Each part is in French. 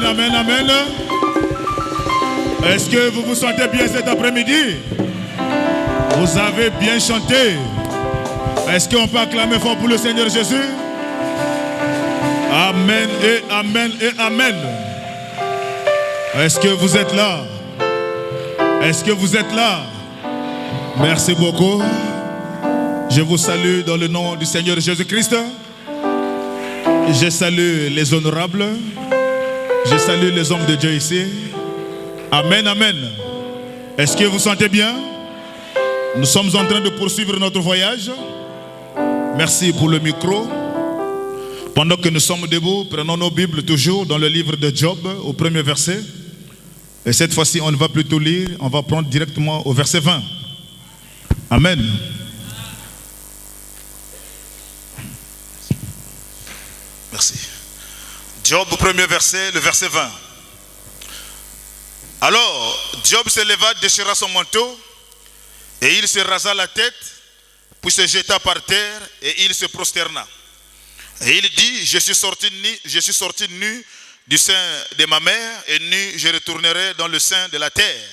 amen, amen. Est-ce que vous vous sentez bien cet après-midi? Vous avez bien chanté. Est-ce qu'on peut acclamer fort pour le Seigneur Jésus? Amen et amen et amen. Est-ce que vous êtes là? Est-ce que vous êtes là? Merci beaucoup. Je vous salue dans le nom du Seigneur Jésus-Christ. Je salue les honorables. Je salue les hommes de Dieu ici. Amen, amen. Est-ce que vous sentez bien? Nous sommes en train de poursuivre notre voyage. Merci pour le micro. Pendant que nous sommes debout, prenons nos Bibles toujours dans le livre de Job, au premier verset. Et cette fois-ci, on ne va plus tout lire, on va prendre directement au verset 20. Amen. Merci. Job, au premier verset, le verset 20. Alors, Job se leva, déchira son manteau, et il se rasa la tête, puis se jeta par terre, et il se prosterna. Et il dit, je suis sorti nu du sein de ma mère, et nu je retournerai dans le sein de la terre.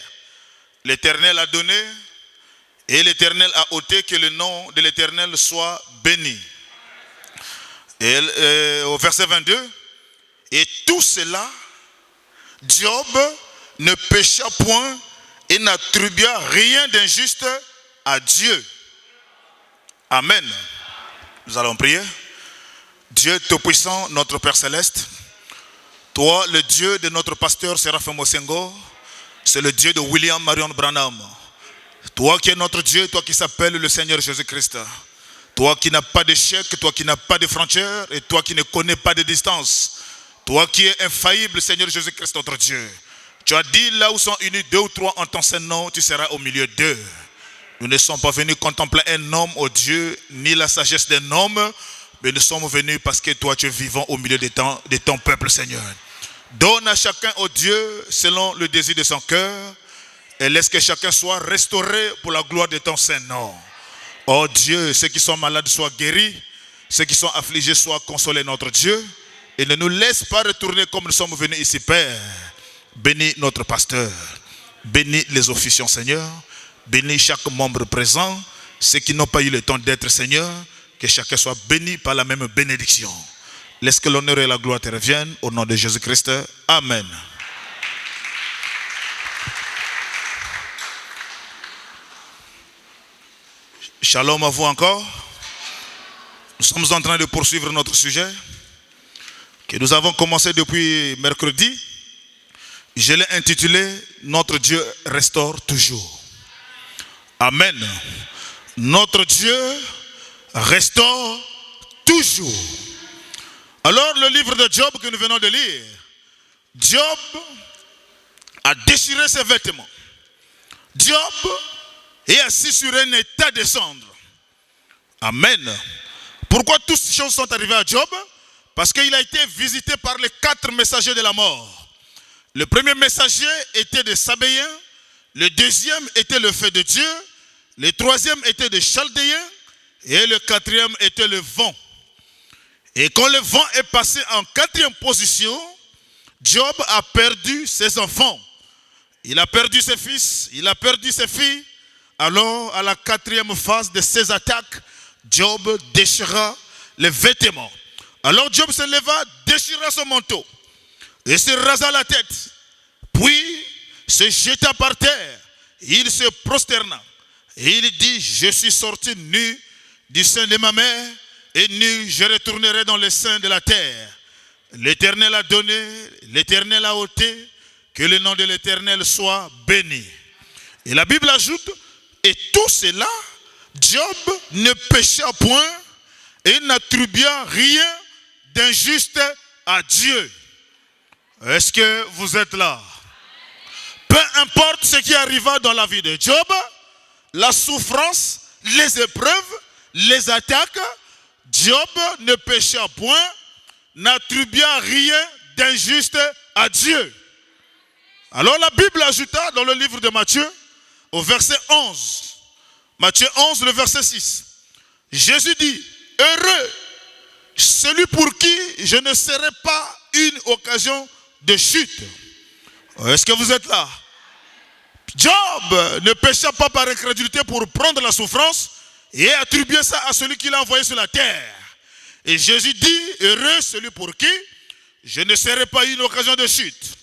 L'Éternel a donné, et l'Éternel a ôté, que le nom de l'Éternel soit béni. Et au verset 22, et tout cela, Job ne pécha point et n'attribua rien d'injuste à Dieu. Amen. Nous allons prier. Dieu Tout-Puissant, notre Père Céleste, toi, le Dieu de notre pasteur Séraphin Mosengo, c'est le Dieu de William Marion Branham. Toi qui es notre Dieu, toi qui s'appelles le Seigneur Jésus-Christ. Toi qui n'as pas d'échec, toi qui n'as pas de frontières, et toi qui ne connais pas de distance. Toi qui es infaillible, Seigneur Jésus-Christ, notre Dieu. Tu as dit, là où sont unis 2 ou 3 en ton Saint-Nom, tu seras au milieu d'eux. Nous ne sommes pas venus contempler un homme, ô Dieu, ni la sagesse d'un homme, mais nous sommes venus parce que toi, tu es vivant au milieu de ton peuple, Seigneur. Donne à chacun, ô Dieu, selon le désir de son cœur, et laisse que chacun soit restauré pour la gloire de ton Saint-Nom. Ô Dieu, ceux qui sont malades soient guéris, ceux qui sont affligés soient consolés, notre Dieu, et ne nous laisse pas retourner comme nous sommes venus ici, Père. Bénis notre pasteur, bénis les officiants, Seigneur, bénis chaque membre présent, ceux qui n'ont pas eu le temps d'être, Seigneur, que chacun soit béni par la même bénédiction. Laisse que l'honneur et la gloire te reviennent au nom de Jésus-Christ. Amen. Shalom à vous encore. Nous sommes en train de poursuivre notre sujet que nous avons commencé depuis mercredi. Je l'ai intitulé « Notre Dieu restaure toujours ». Amen. Notre Dieu restaure toujours. Alors le livre de Job que nous venons de lire, Job a déchiré ses vêtements. Job est assis sur un état de cendre. Amen. Pourquoi toutes ces choses sont arrivées à Job? Parce qu'il a été visité par les 4 messagers de la mort. Le premier messager était de Sabéen, le deuxième était le feu de Dieu, le troisième était de Chaldéen et le quatrième était le vent. Et quand le vent est passé en 4e position, Job a perdu ses enfants. Il a perdu ses fils, il a perdu ses filles. Alors, à la 4e phase de ses attaques, Job déchira les vêtements. Alors Job se leva, déchira son manteau et se rasa la tête. Puis se jeta par terre. Il se prosterna. Et il dit, je suis sorti nu du sein de ma mère, et nu je retournerai dans le sein de la terre. L'Éternel a donné, l'Éternel a ôté, que le nom de l'Éternel soit béni. Et la Bible ajoute, et tout cela, Job ne pécha point et n'attribua rien d'injuste à Dieu. Est-ce que vous êtes là? Peu importe ce qui arriva dans la vie de Job, la souffrance, les épreuves, les attaques, Job ne pécha point, n'attribua rien d'injuste à Dieu. Alors la Bible ajouta dans le livre de Matthieu, au verset 11, Matthieu 11, le verset 6, Jésus dit, heureux celui pour qui je ne serai pas une occasion de chute. Est-ce que vous êtes là? Job ne pécha pas par incrédulité pour prendre la souffrance et attribuer ça à celui qui l'a envoyé sur la terre. Et Jésus dit, heureux celui pour qui je ne serai pas une occasion de chute.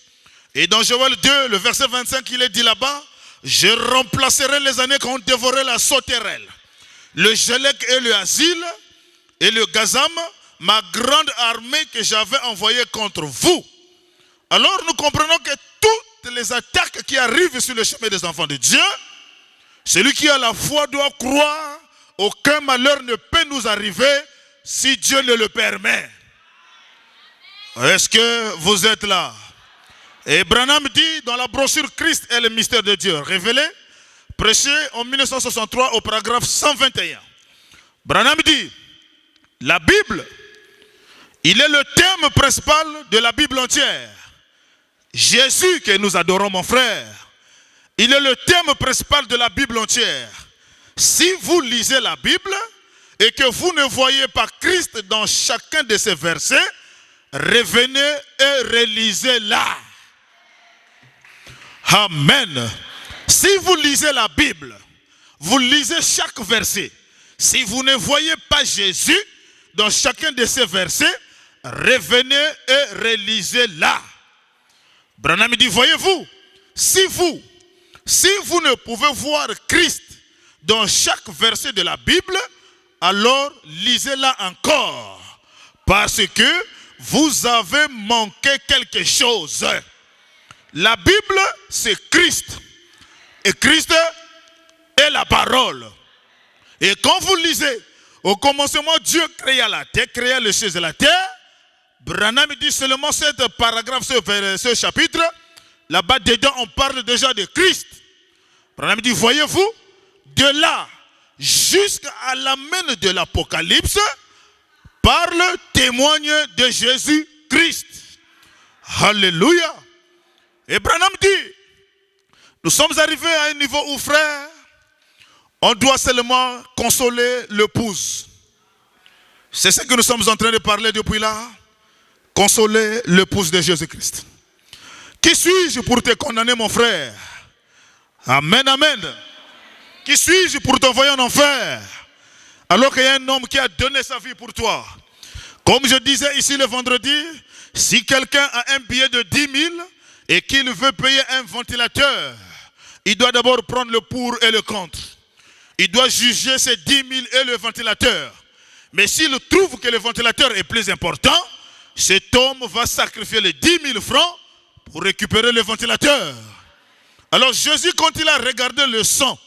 Et dans Joël 2, le verset 25, il est dit là-bas, je remplacerai les années qu'ont dévoré la sauterelle, le Gélec et le Asile et le Gazam, ma grande armée que j'avais envoyée contre vous. Alors nous comprenons que toutes les attaques qui arrivent sur le chemin des enfants de Dieu, celui qui a la foi doit croire, aucun malheur ne peut nous arriver si Dieu ne le permet. Est-ce que vous êtes là? Et Branham dit dans la brochure Christ et le mystère de Dieu révélé, prêché en 1963 au paragraphe 121. Branham dit, la Bible, il est le thème principal de la Bible entière. Jésus que nous adorons mon frère, il est le thème principal de la Bible entière. Si vous lisez la Bible et que vous ne voyez pas Christ dans chacun de ces versets, revenez et relisez-la. Amen. Si vous lisez la Bible, vous lisez chaque verset. Si vous ne voyez pas Jésus dans chacun de ces versets, revenez et relisez-la. Branham dit, voyez-vous, si vous ne pouvez voir Christ dans chaque verset de la Bible, alors lisez-la encore. Parce que vous avez manqué quelque chose. La Bible, c'est Christ. Et Christ est la parole. Et quand vous lisez, au commencement, Dieu créa la terre, créa les choses de la terre. Branham dit seulement ce paragraphe, ce chapitre, là-bas dedans, on parle déjà de Christ. Branham dit, voyez-vous, de là jusqu'à l'amène de l'Apocalypse, parle, témoigne de Jésus-Christ. Alléluia. Et Branham dit, nous sommes arrivés à un niveau où, frère, on doit seulement consoler l'épouse. C'est ce que nous sommes en train de parler depuis là. Consoler l'épouse de Jésus-Christ. Qui suis-je pour te condamner, mon frère? Amen, amen. Qui suis-je pour t'envoyer en enfer? Alors qu'il y a un homme qui a donné sa vie pour toi. Comme je disais ici le vendredi, si quelqu'un a un billet de 10 000 et qu'il veut payer un ventilateur, il doit d'abord prendre le pour et le contre. Il doit juger ces 10 000 et le ventilateur. Mais s'il trouve que le ventilateur est plus important, cet homme va sacrifier les 10 000 francs pour récupérer le ventilateur. Alors Jésus, quand il a regardé le sang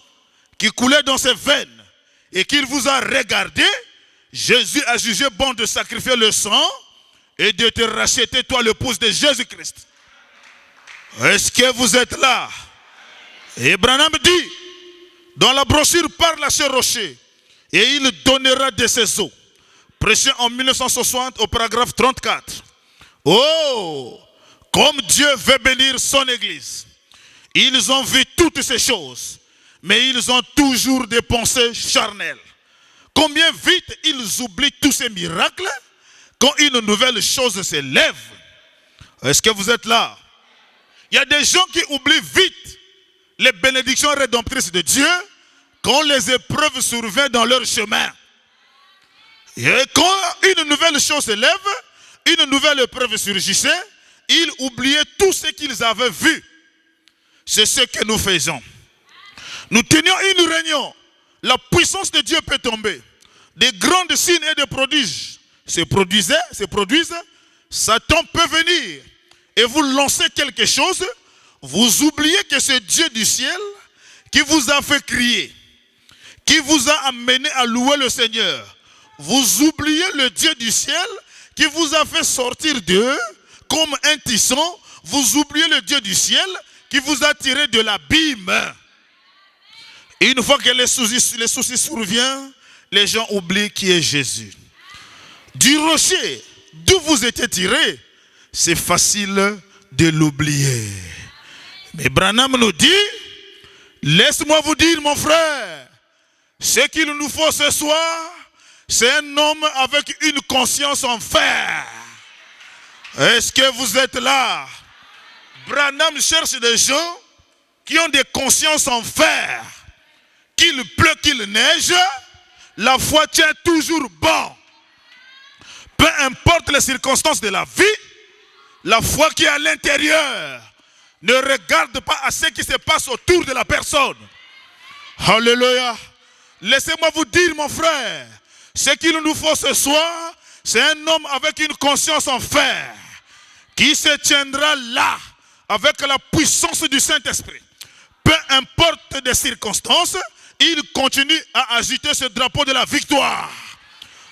qui coulait dans ses veines et qu'il vous a regardé, Jésus a jugé bon de sacrifier le sang et de te racheter, toi, l'épouse de Jésus-Christ. Est-ce que vous êtes là? Et Branham dit, dans la brochure parle à ce rocher et il donnera de ses eaux. Prêché en 1960 au paragraphe 34. Oh, comme Dieu veut bénir son église. Ils ont vu toutes ces choses, mais ils ont toujours des pensées charnelles. Combien vite ils oublient tous ces miracles quand une nouvelle chose se lève. Est-ce que vous êtes là? Il y a des gens qui oublient vite les bénédictions rédemptrices de Dieu quand les épreuves surviennent dans leur chemin. Et quand une nouvelle chose se lève, une nouvelle épreuve surgissait, ils oubliaient tout ce qu'ils avaient vu. C'est ce que nous faisons. Nous tenions une réunion. La puissance de Dieu peut tomber. Des grands signes et des prodiges se produisent. Satan peut venir et vous lancer quelque chose. Vous oubliez que c'est Dieu du ciel qui vous a fait crier, qui vous a amené à louer le Seigneur. Vous oubliez le Dieu du ciel qui vous a fait sortir d'eux comme un tisson. Vous oubliez le Dieu du ciel qui vous a tiré de l'abîme. Et une fois que les soucis surviennent, les gens oublient qui est Jésus. Du rocher d'où vous étiez tiré, c'est facile de l'oublier. Mais Branham nous dit, laisse-moi vous dire, mon frère, ce qu'il nous faut ce soir, c'est un homme avec une conscience en fer. Est-ce que vous êtes là? Branham cherche des gens qui ont des consciences en fer. Qu'il pleut, qu'il neige, la foi tient toujours bon. Peu importe les circonstances de la vie, la foi qui est à l'intérieur ne regarde pas à ce qui se passe autour de la personne. Alléluia. Laissez-moi vous dire, mon frère, ce qu'il nous faut ce soir, c'est un homme avec une conscience en fer qui se tiendra là avec la puissance du Saint-Esprit. Peu importe les circonstances, il continue à agiter ce drapeau de la victoire.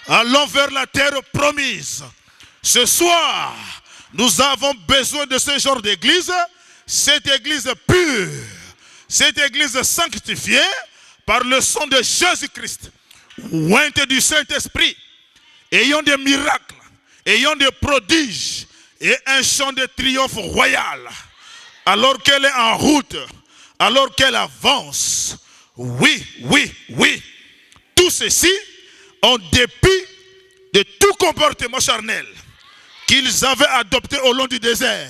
Allons vers la terre promise. Ce soir, nous avons besoin de ce genre d'église, cette église pure, cette église sanctifiée par le sang de Jésus-Christ, ointe du Saint-Esprit, ayant des miracles, ayant des prodiges et un chant de triomphe royal, alors qu'elle est en route, alors qu'elle avance. Oui, oui, oui. Tout ceci en dépit de tout comportement charnel qu'ils avaient adopté au long du désert.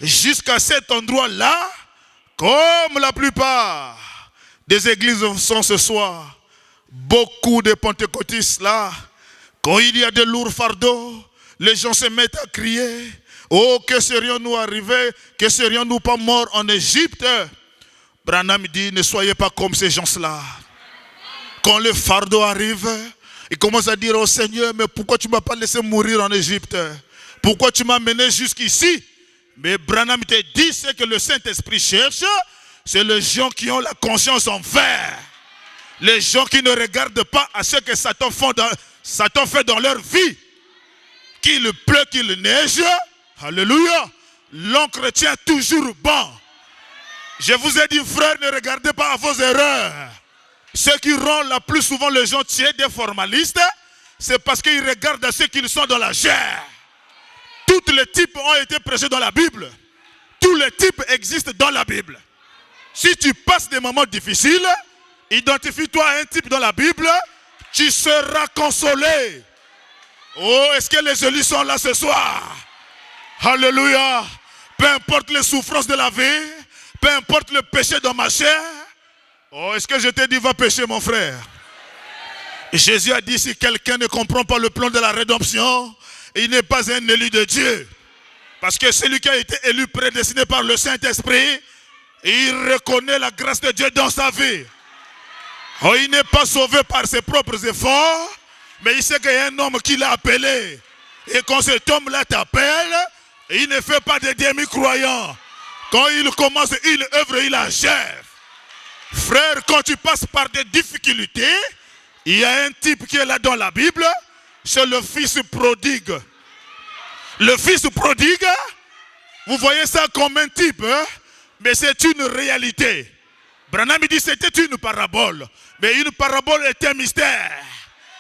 Jusqu'à cet endroit-là, comme la plupart des églises sont ce soir, beaucoup de pentecôtistes là, quand il y a de lourds fardeaux, les gens se mettent à crier, oh, que serions-nous arrivés, que serions-nous pas morts en Égypte? Branham dit, ne soyez pas comme ces gens-là. Quand le fardeau arrive, ils commencent à dire, oh Seigneur, mais pourquoi tu ne m'as pas laissé mourir en Égypte? Pourquoi tu m'as mené jusqu'ici? Mais Branham te dit, ce que le Saint-Esprit cherche, c'est les gens qui ont la conscience en fer. Les gens qui ne regardent pas à ce que Satan fait dans leur vie. Qu'il pleut, qu'il neige, alléluia, l'encre tient toujours bon. Je vous ai dit, frère, ne regardez pas à vos erreurs. Ce qui rend la plus souvent les gens tièdes et formalistes, c'est parce qu'ils regardent à ce qu'ils sont dans la chair. Tous les types ont été prêchés dans la Bible. Tous les types existent dans la Bible. Si tu passes des moments difficiles, identifie-toi à un type dans la Bible, tu seras consolé. Oh, est-ce que les jolis sont là ce soir? Alléluia. Peu importe les souffrances de la vie, peu importe le péché dans ma chair. Oh, est-ce que je t'ai dit, va pécher, mon frère? Jésus a dit, si quelqu'un ne comprend pas le plan de la rédemption, il n'est pas un élu de Dieu. Parce que celui qui a été élu, prédestiné par le Saint-Esprit, il reconnaît la grâce de Dieu dans sa vie. Oh, il n'est pas sauvé par ses propres efforts, mais il sait qu'il y a un homme qui l'a appelé. Et quand cet homme-là t'appelle, il ne fait pas de demi-croyants. Quand il commence une œuvre, il achève. Frère, quand tu passes par des difficultés, il y a un type qui est là dans la Bible, c'est le fils prodigue. Le fils prodigue, vous voyez ça comme un type, hein? Mais c'est une réalité. Branham dit que c'était une parabole. Mais une parabole est un mystère.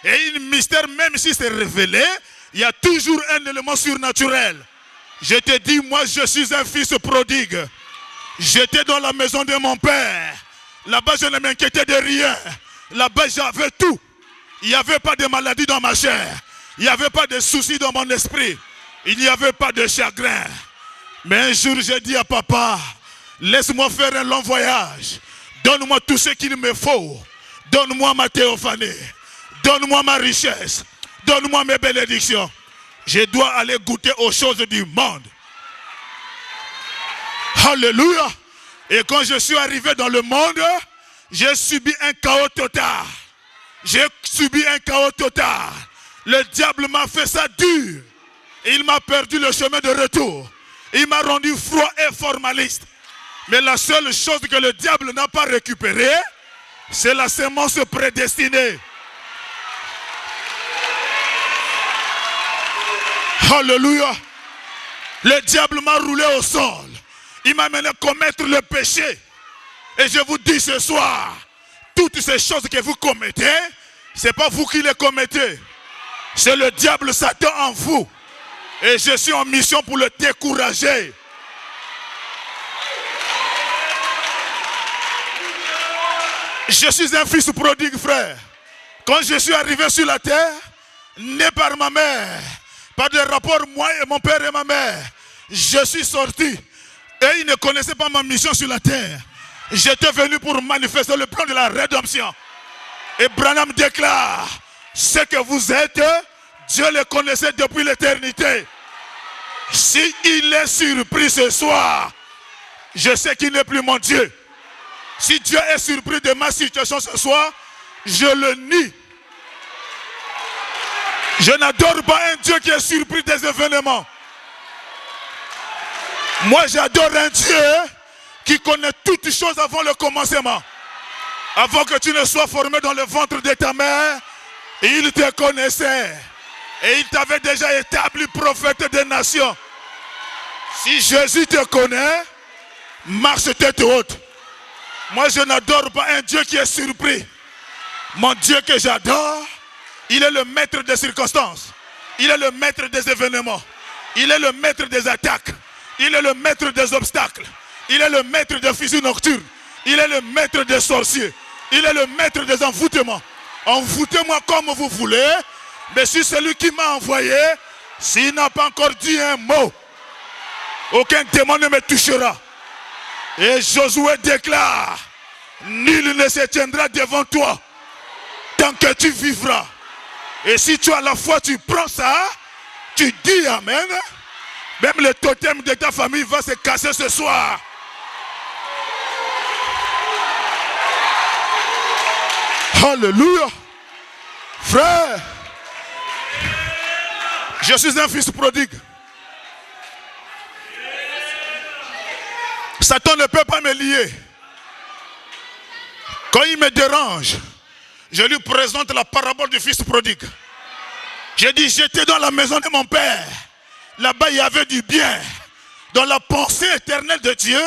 Et un mystère, même si c'est révélé, il y a toujours un élément surnaturel. Je te dis, moi je suis un fils prodigue. J'étais dans la maison de mon père. Là-bas je ne m'inquiétais de rien. Là-bas j'avais tout. Il n'y avait pas de maladie dans ma chair. Il n'y avait pas de soucis dans mon esprit. Il n'y avait pas de chagrin. Mais un jour j'ai dit à papa, laisse-moi faire un long voyage. Donne-moi tout ce qu'il me faut. Donne-moi ma théophanie. Donne-moi ma richesse. Donne-moi mes bénédictions. Je dois aller goûter aux choses du monde. Alléluia. Et quand je suis arrivé dans le monde, j'ai subi un chaos total. J'ai subi un chaos total. Le diable m'a fait ça dur. Il m'a perdu le chemin de retour. Il m'a rendu froid et formaliste. Mais la seule chose que le diable n'a pas récupérée, c'est la sémence prédestinée. Alléluia. Le diable m'a roulé au sol. Il m'a mené commettre le péché. Et je vous dis ce soir, toutes ces choses que vous commettez, ce n'est pas vous qui les commettez. C'est le diable Satan en vous. Et je suis en mission pour le décourager. Je suis un fils prodigue, frère. Quand je suis arrivé sur la terre, né par ma mère, par des rapports, moi et mon père et ma mère, je suis sorti. Et ils ne connaissaient pas ma mission sur la terre. J'étais venu pour manifester le plan de la rédemption. Et Branham déclare, ce que vous êtes, Dieu le connaissait depuis l'éternité. Si il est surpris ce soir, je sais qu'il n'est plus mon Dieu. Si Dieu est surpris de ma situation ce soir, je le nie. Je n'adore pas un Dieu qui est surpris des événements. Moi, j'adore un Dieu qui connaît toutes choses avant le commencement. Avant que tu ne sois formé dans le ventre de ta mère, il te connaissait. Et il t'avait déjà établi prophète des nations. Si Jésus te connaît, marche tête haute. Moi, je n'adore pas un Dieu qui est surpris. Mon Dieu que j'adore, il est le maître des circonstances. Il est le maître des événements. Il est le maître des attaques. Il est le maître des obstacles. Il est le maître des fusils nocturnes. Il est le maître des sorciers. Il est le maître des envoûtements. Envoûtez-moi comme vous voulez. Mais si celui qui m'a envoyé, s'il n'a pas encore dit un mot, aucun démon ne me touchera. Et Josué déclare, nul ne se tiendra devant toi tant que tu vivras. Et si tu as la foi, tu prends ça, tu dis amen. Même le totem de ta famille va se casser ce soir. Alléluia. Frère, je suis un fils prodigue. Satan ne peut pas me lier. Quand il me dérange, je lui présente la parabole du fils prodigue. J'ai dit, j'étais dans la maison de mon père. Là-bas, il y avait du bien. Dans la pensée éternelle de Dieu,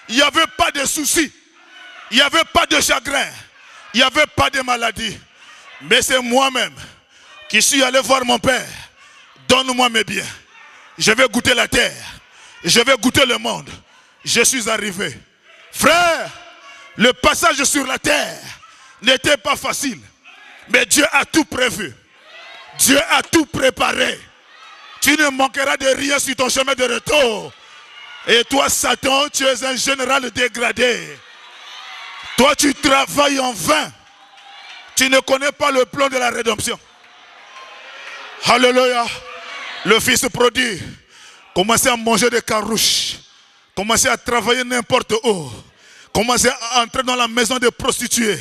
il n'y avait pas de soucis. Il n'y avait pas de chagrin. Il n'y avait pas de maladie. Mais c'est moi-même qui suis allé voir mon père. Donne-moi mes biens. Je vais goûter la terre. Je vais goûter le monde. Je suis arrivé. Frère, le passage sur la terre n'était pas facile. Mais Dieu a tout prévu. Dieu a tout préparé. Tu ne manqueras de rien sur ton chemin de retour. Et toi, Satan, tu es un général dégradé. Toi, tu travailles en vain. Tu ne connais pas le plan de la rédemption. Alléluia. Le fils prodigue commençait à manger des carouches. Commençait à travailler n'importe où. Commençait à entrer dans la maison des prostituées.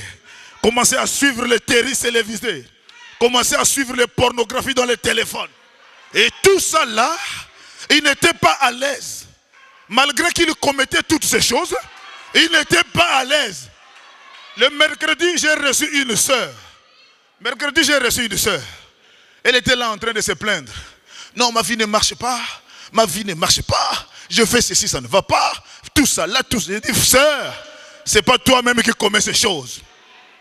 Commençait à suivre les séries télévisées. Commençait à suivre les pornographies dans les téléphones. Et tout ça là, il n'était pas à l'aise. Malgré qu'il commettait toutes ces choses, il n'était pas à l'aise. Le mercredi, j'ai reçu une sœur. Mercredi, j'ai reçu une sœur. Elle était là en train de se plaindre. Non, ma vie ne marche pas. Ma vie ne marche pas. Je fais ceci, ça ne va pas. Tout ça là, tout ça. J'ai dit, sœur, ce n'est pas toi-même qui commets ces choses.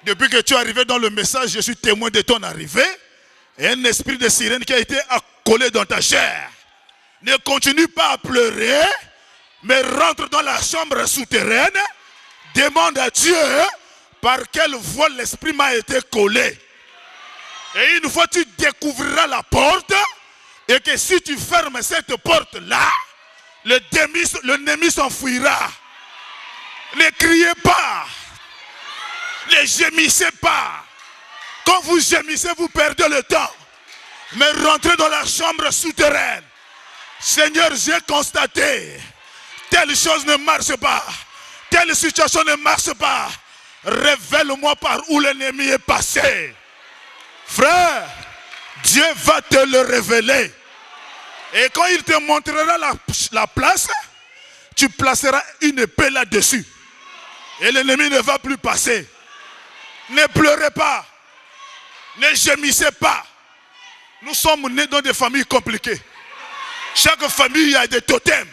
Depuis que tu es arrivé dans le message, je suis témoin de ton arrivée. Et un esprit de sirène qui a été accolé dans ta chair. Ne continue pas à pleurer, mais rentre dans la chambre souterraine. Demande à Dieu par quelle voie l'esprit m'a été collé. Et une fois tu découvriras la porte, et que si tu fermes cette porte-là, l'ennemi s'enfuira. Ne criez pas. Ne gémissez pas. Quand vous gémissez, vous perdez le temps. Mais rentrez dans la chambre souterraine. Seigneur, j'ai constaté, telle chose ne marche pas. Telle situation ne marche pas. Révèle-moi par où l'ennemi est passé. Frère, Dieu va te le révéler. Et quand il te montrera la place, tu placeras une épée là-dessus. Et l'ennemi ne va plus passer. Ne pleurez pas. Ne gémissez pas. Nous sommes nés dans des familles compliquées. Chaque famille, il y a des totems.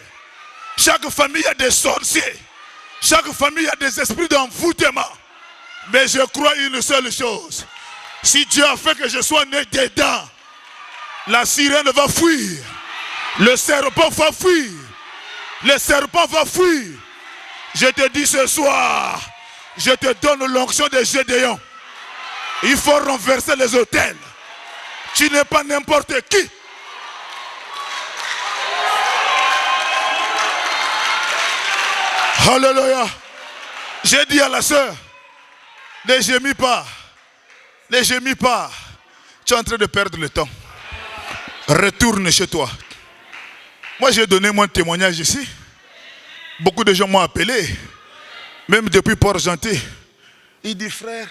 Chaque famille, il y a des sorciers. Chaque famille, il y a des esprits d'envoûtement. Mais je crois une seule chose. Si Dieu a fait que je sois né dedans, la sirène va fuir. Le serpent va fuir. Le serpent va fuir. Je te dis ce soir, je te donne l'onction de Gédéon. Il faut renverser les autels. Tu n'es pas n'importe qui. Alléluia. J'ai dit à la sœur, ne gémis pas. Ne gémis pas. Tu es en train de perdre le temps. Retourne chez toi. Moi, j'ai donné mon témoignage ici. Beaucoup de gens m'ont appelé. Même depuis Port-Gentil. Il dit, frère,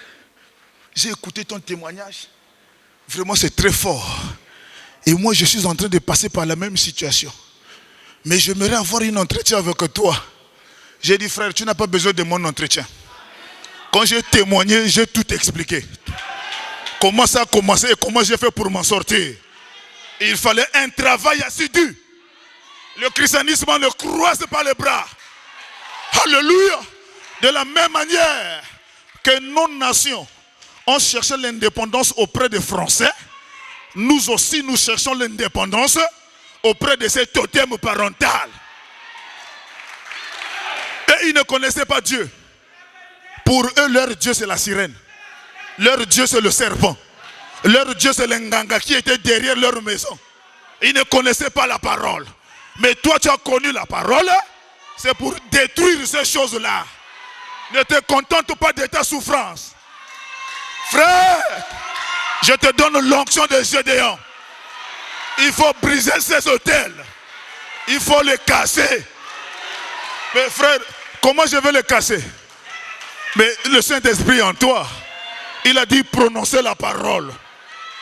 j'ai écouté ton témoignage. Vraiment, c'est très fort. Et moi, je suis en train de passer par la même situation. Mais j'aimerais avoir un entretien avec toi. J'ai dit, frère, tu n'as pas besoin de mon entretien. Quand j'ai témoigné, j'ai tout expliqué. Comment ça a commencé et comment j'ai fait pour m'en sortir. Il fallait un travail assidu. Le christianisme ne croise pas les bras. Alléluia. De la même manière que nos nations ont cherché l'indépendance auprès des Français, nous aussi nous cherchons l'indépendance auprès de ces totems parentales. Et ils ne connaissaient pas Dieu. Pour eux, leur Dieu c'est la sirène. Leur Dieu c'est le serpent. Leur Dieu c'est l'Nganga qui était derrière leur maison. Ils ne connaissaient pas la parole. Mais toi tu as connu la parole. C'est pour détruire ces choses-là. Ne te contente pas de ta souffrance. Frère, je te donne l'onction de Gédéon. Il faut briser ces autels. Il faut les casser. Mais frère, comment je vais les casser? Mais le Saint-Esprit en toi, il a dit prononcer la parole.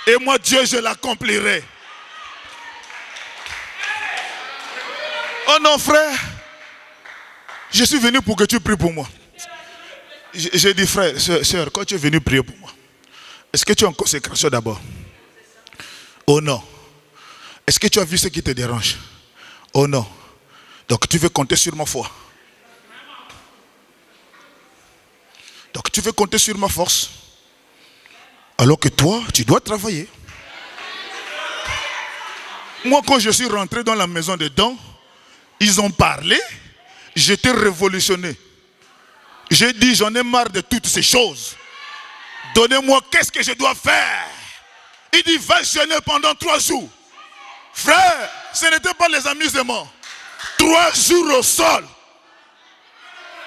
Et moi, Dieu, je l'accomplirai. Oh non, frère, je suis venu pour que tu pries pour moi. J'ai dit, frère, sœur, quand tu es venu prier pour moi, est-ce que tu es en consécration d'abord? Oh non. Est-ce que tu as vu ce qui te dérange? Oh non. Donc tu veux compter sur ma foi. Donc tu veux compter sur ma force. Alors que toi, tu dois travailler. Moi, quand je suis rentré dans la maison dedans, ils ont parlé, j'étais révolutionné. J'ai dit, j'en ai marre de toutes ces choses. Donnez-moi, qu'est-ce que je dois faire? Il dit, va jeûner pendant 3 jours. Frère, ce n'était pas les amusements. 3 jours au sol.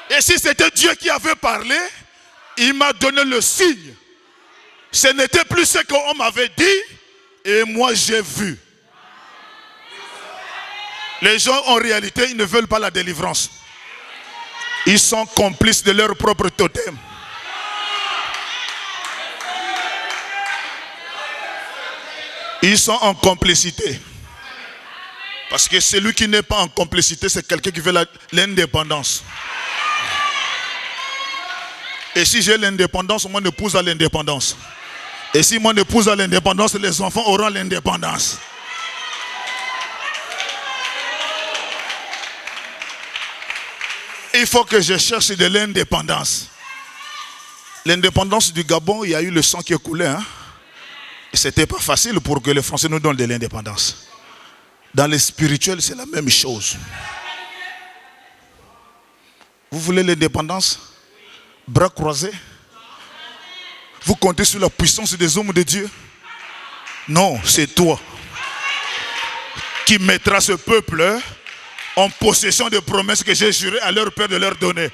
Et si c'était Dieu qui avait parlé, il m'a donné le signe. Ce n'était plus ce qu'on m'avait dit, et moi j'ai vu. Les gens en réalité, ils ne veulent pas la délivrance. Ils sont complices de leur propre totem. Ils sont en complicité. Parce que celui qui n'est pas en complicité, c'est quelqu'un qui veut l'indépendance. Et si j'ai l'indépendance, mon épouse a l'indépendance. Et si mon épouse a l'indépendance, les enfants auront l'indépendance. Il faut que je cherche de l'indépendance. L'indépendance du Gabon, il y a eu le sang qui est coulé. Hein? Et ce n'était pas facile pour que les Français nous donnent de l'indépendance. Dans les spirituels, c'est la même chose. Vous voulez l'indépendance? Bras croisés? Vous comptez sur la puissance des hommes de Dieu? Non, c'est toi qui mettras ce peuple en possession des promesses que j'ai juré à leur père de leur donner.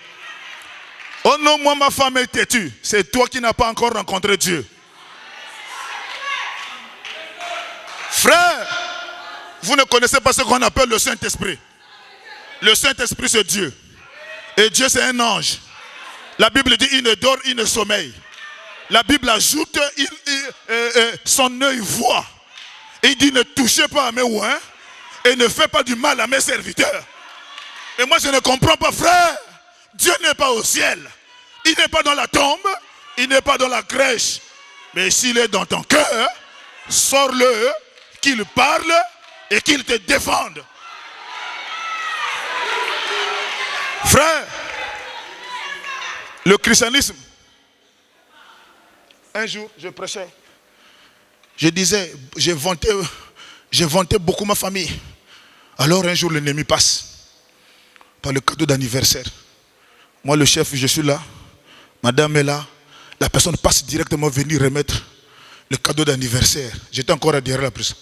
Oh non, moi ma femme est têtue. C'est toi qui n'as pas encore rencontré Dieu. Frère, vous ne connaissez pas ce qu'on appelle le Saint-Esprit. Le Saint-Esprit c'est Dieu. Et Dieu c'est un ange. La Bible dit il ne dort, il ne sommeille. La Bible ajoute son œil voit. Et il dit ne touchez pas à mes oins et ne faites pas du mal à mes serviteurs. Et moi je ne comprends pas, frère. Dieu n'est pas au ciel. Il n'est pas dans la tombe. Il n'est pas dans la crèche. Mais s'il est dans ton cœur, sors-le, qu'il parle et qu'il te défende. Frère, le christianisme, un jour je prêchais, je disais, j'ai vanté beaucoup ma famille. Alors un jour l'ennemi passe par le cadeau d'anniversaire. Moi le chef, je suis là, madame est là, la personne passe directement venir remettre le cadeau d'anniversaire. J'étais encore derrière la prison.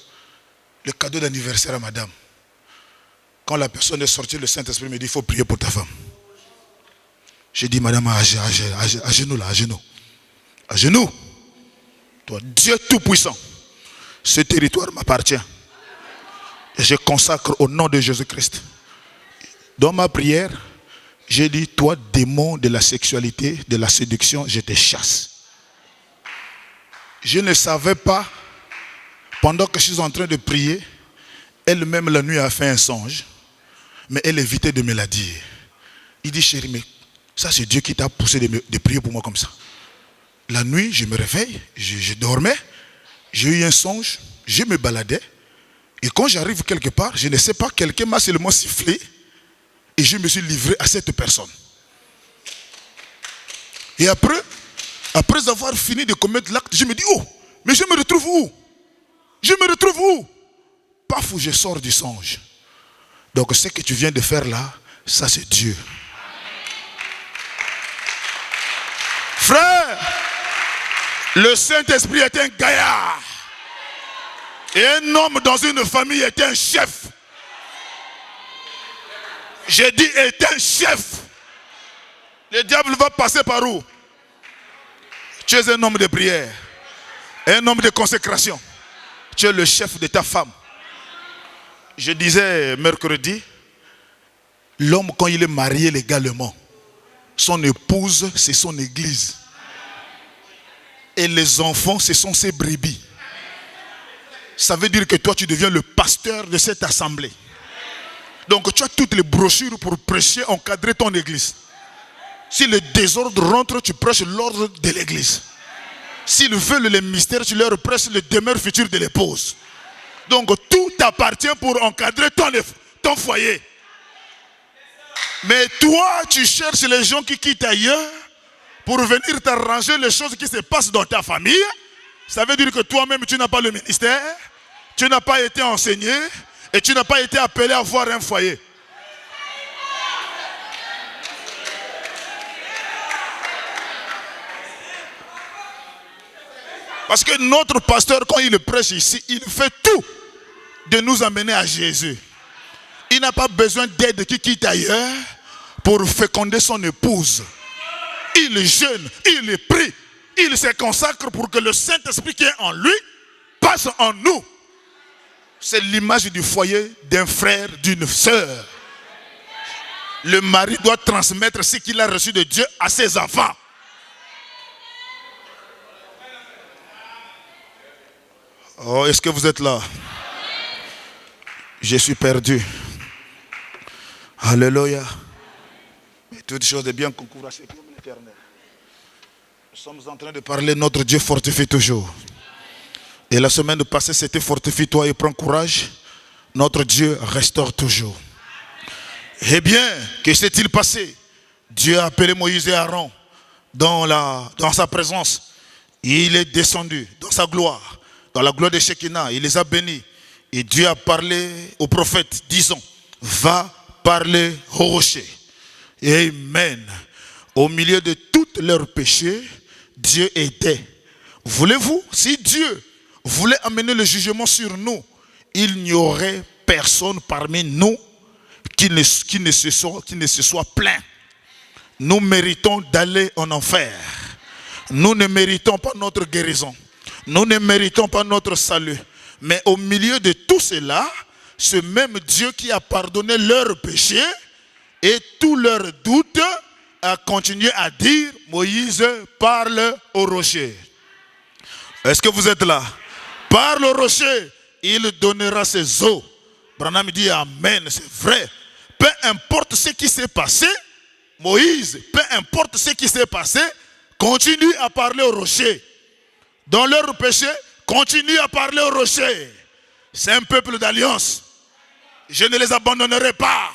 Le cadeau d'anniversaire à madame. Quand la personne est sortie, le Saint-Esprit me dit, il faut prier pour ta femme. J'ai dit, madame, à genoux là, à genoux. À genoux. Toi, Dieu Tout-Puissant, ce territoire m'appartient. Et je consacre au nom de Jésus-Christ. Dans ma prière, j'ai dit, toi, démon de la sexualité, de la séduction, je te chasse. Je ne savais pas, pendant que je suis en train de prier, elle-même la nuit a fait un songe, mais elle évitait de me la dire. Il dit, chérie, mais ça c'est Dieu qui t'a poussé de prier pour moi comme ça. La nuit, je me réveille, je dormais, j'ai eu un songe, je me baladais, et quand j'arrive quelque part, je ne sais pas, quelqu'un m'a seulement sifflé, et je me suis livré à cette personne. Et après avoir fini de commettre l'acte, je me dis, oh, mais je me retrouve où? Je me retrouve où? Paf, je sors du songe. Donc ce que tu viens de faire là, ça c'est Dieu. Frère, le Saint-Esprit est un gaillard. Et un homme dans une famille est un chef. J'ai dit est un chef. Le diable va passer par où? Tu es un homme de prière, un homme de consécration. Tu es le chef de ta femme. Je disais mercredi, l'homme quand il est marié légalement, son épouse c'est son église. Et les enfants ce sont ses brebis. Ça veut dire que toi tu deviens le pasteur de cette assemblée. Donc tu as toutes les brochures pour prêcher, encadrer ton église. Si le désordre rentre, tu prêches l'ordre de l'église. S'ils veulent les mystères, tu leur prêches le demeure futur de l'épouse. Donc tout t'appartient pour encadrer ton foyer. Mais toi, tu cherches les gens qui quittent ailleurs pour venir t'arranger les choses qui se passent dans ta famille. Ça veut dire que toi-même, tu n'as pas le ministère, tu n'as pas été enseigné et tu n'as pas été appelé à avoir un foyer. Parce que notre pasteur, quand il prêche ici, il fait tout de nous amener à Jésus. Il n'a pas besoin d'aide qui quitte ailleurs pour féconder son épouse. Il jeûne, il prie, il se consacre pour que le Saint-Esprit qui est en lui passe en nous. C'est l'image du foyer d'un frère, d'une sœur. Le mari doit transmettre ce qu'il a reçu de Dieu à ses enfants. Oh, est-ce que vous êtes là? Je suis perdu. Alléluia. Mais toute chose est bien concourue à ceux qui aiment l'Éternel. Nous sommes en train de parler, notre Dieu fortifie toujours. Et la semaine passée, c'était fortifie-toi et prends courage. Notre Dieu restaure toujours. Eh bien, que s'est-il passé? Dieu a appelé Moïse et Aaron dans sa présence. Il est descendu dans sa gloire. Dans la gloire de Shekinah, il les a bénis. Et Dieu a parlé au prophète, disant, va parler au rocher. Amen. Au milieu de tous leurs péchés, Dieu était. Voulez-vous, si Dieu voulait amener le jugement sur nous, il n'y aurait personne parmi nous qui ne se soit plaint. Nous méritons d'aller en enfer. Nous ne méritons pas notre guérison. Nous ne méritons pas notre salut. Mais au milieu de tout cela, ce même Dieu qui a pardonné leurs péchés et tous leurs doutes a continué à dire, Moïse parle au rocher. Est-ce que vous êtes là? Parle au rocher, il donnera ses eaux. Branham dit Amen, c'est vrai. Peu importe ce qui s'est passé, Moïse, peu importe ce qui s'est passé, continue à parler au rocher. Dans leur péché, continue à parler au rocher. C'est un peuple d'alliance. Je ne les abandonnerai pas.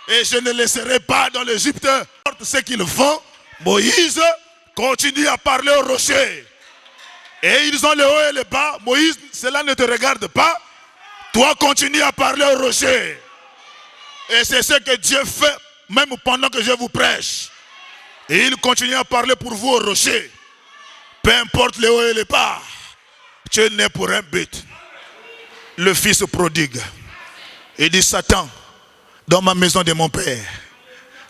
Et je ne laisserai pas dans l'Égypte. Ce qu'ils font, Moïse continue à parler au rocher. Et ils ont le haut et le bas. Moïse, cela ne te regarde pas. Toi, continue à parler au rocher. Et c'est ce que Dieu fait, même pendant que je vous prêche. Et il continue à parler pour vous au rocher. Peu importe le haut et le bas, tu es né pour un but. Le fils prodigue. Il dit, Satan, dans ma maison de mon père,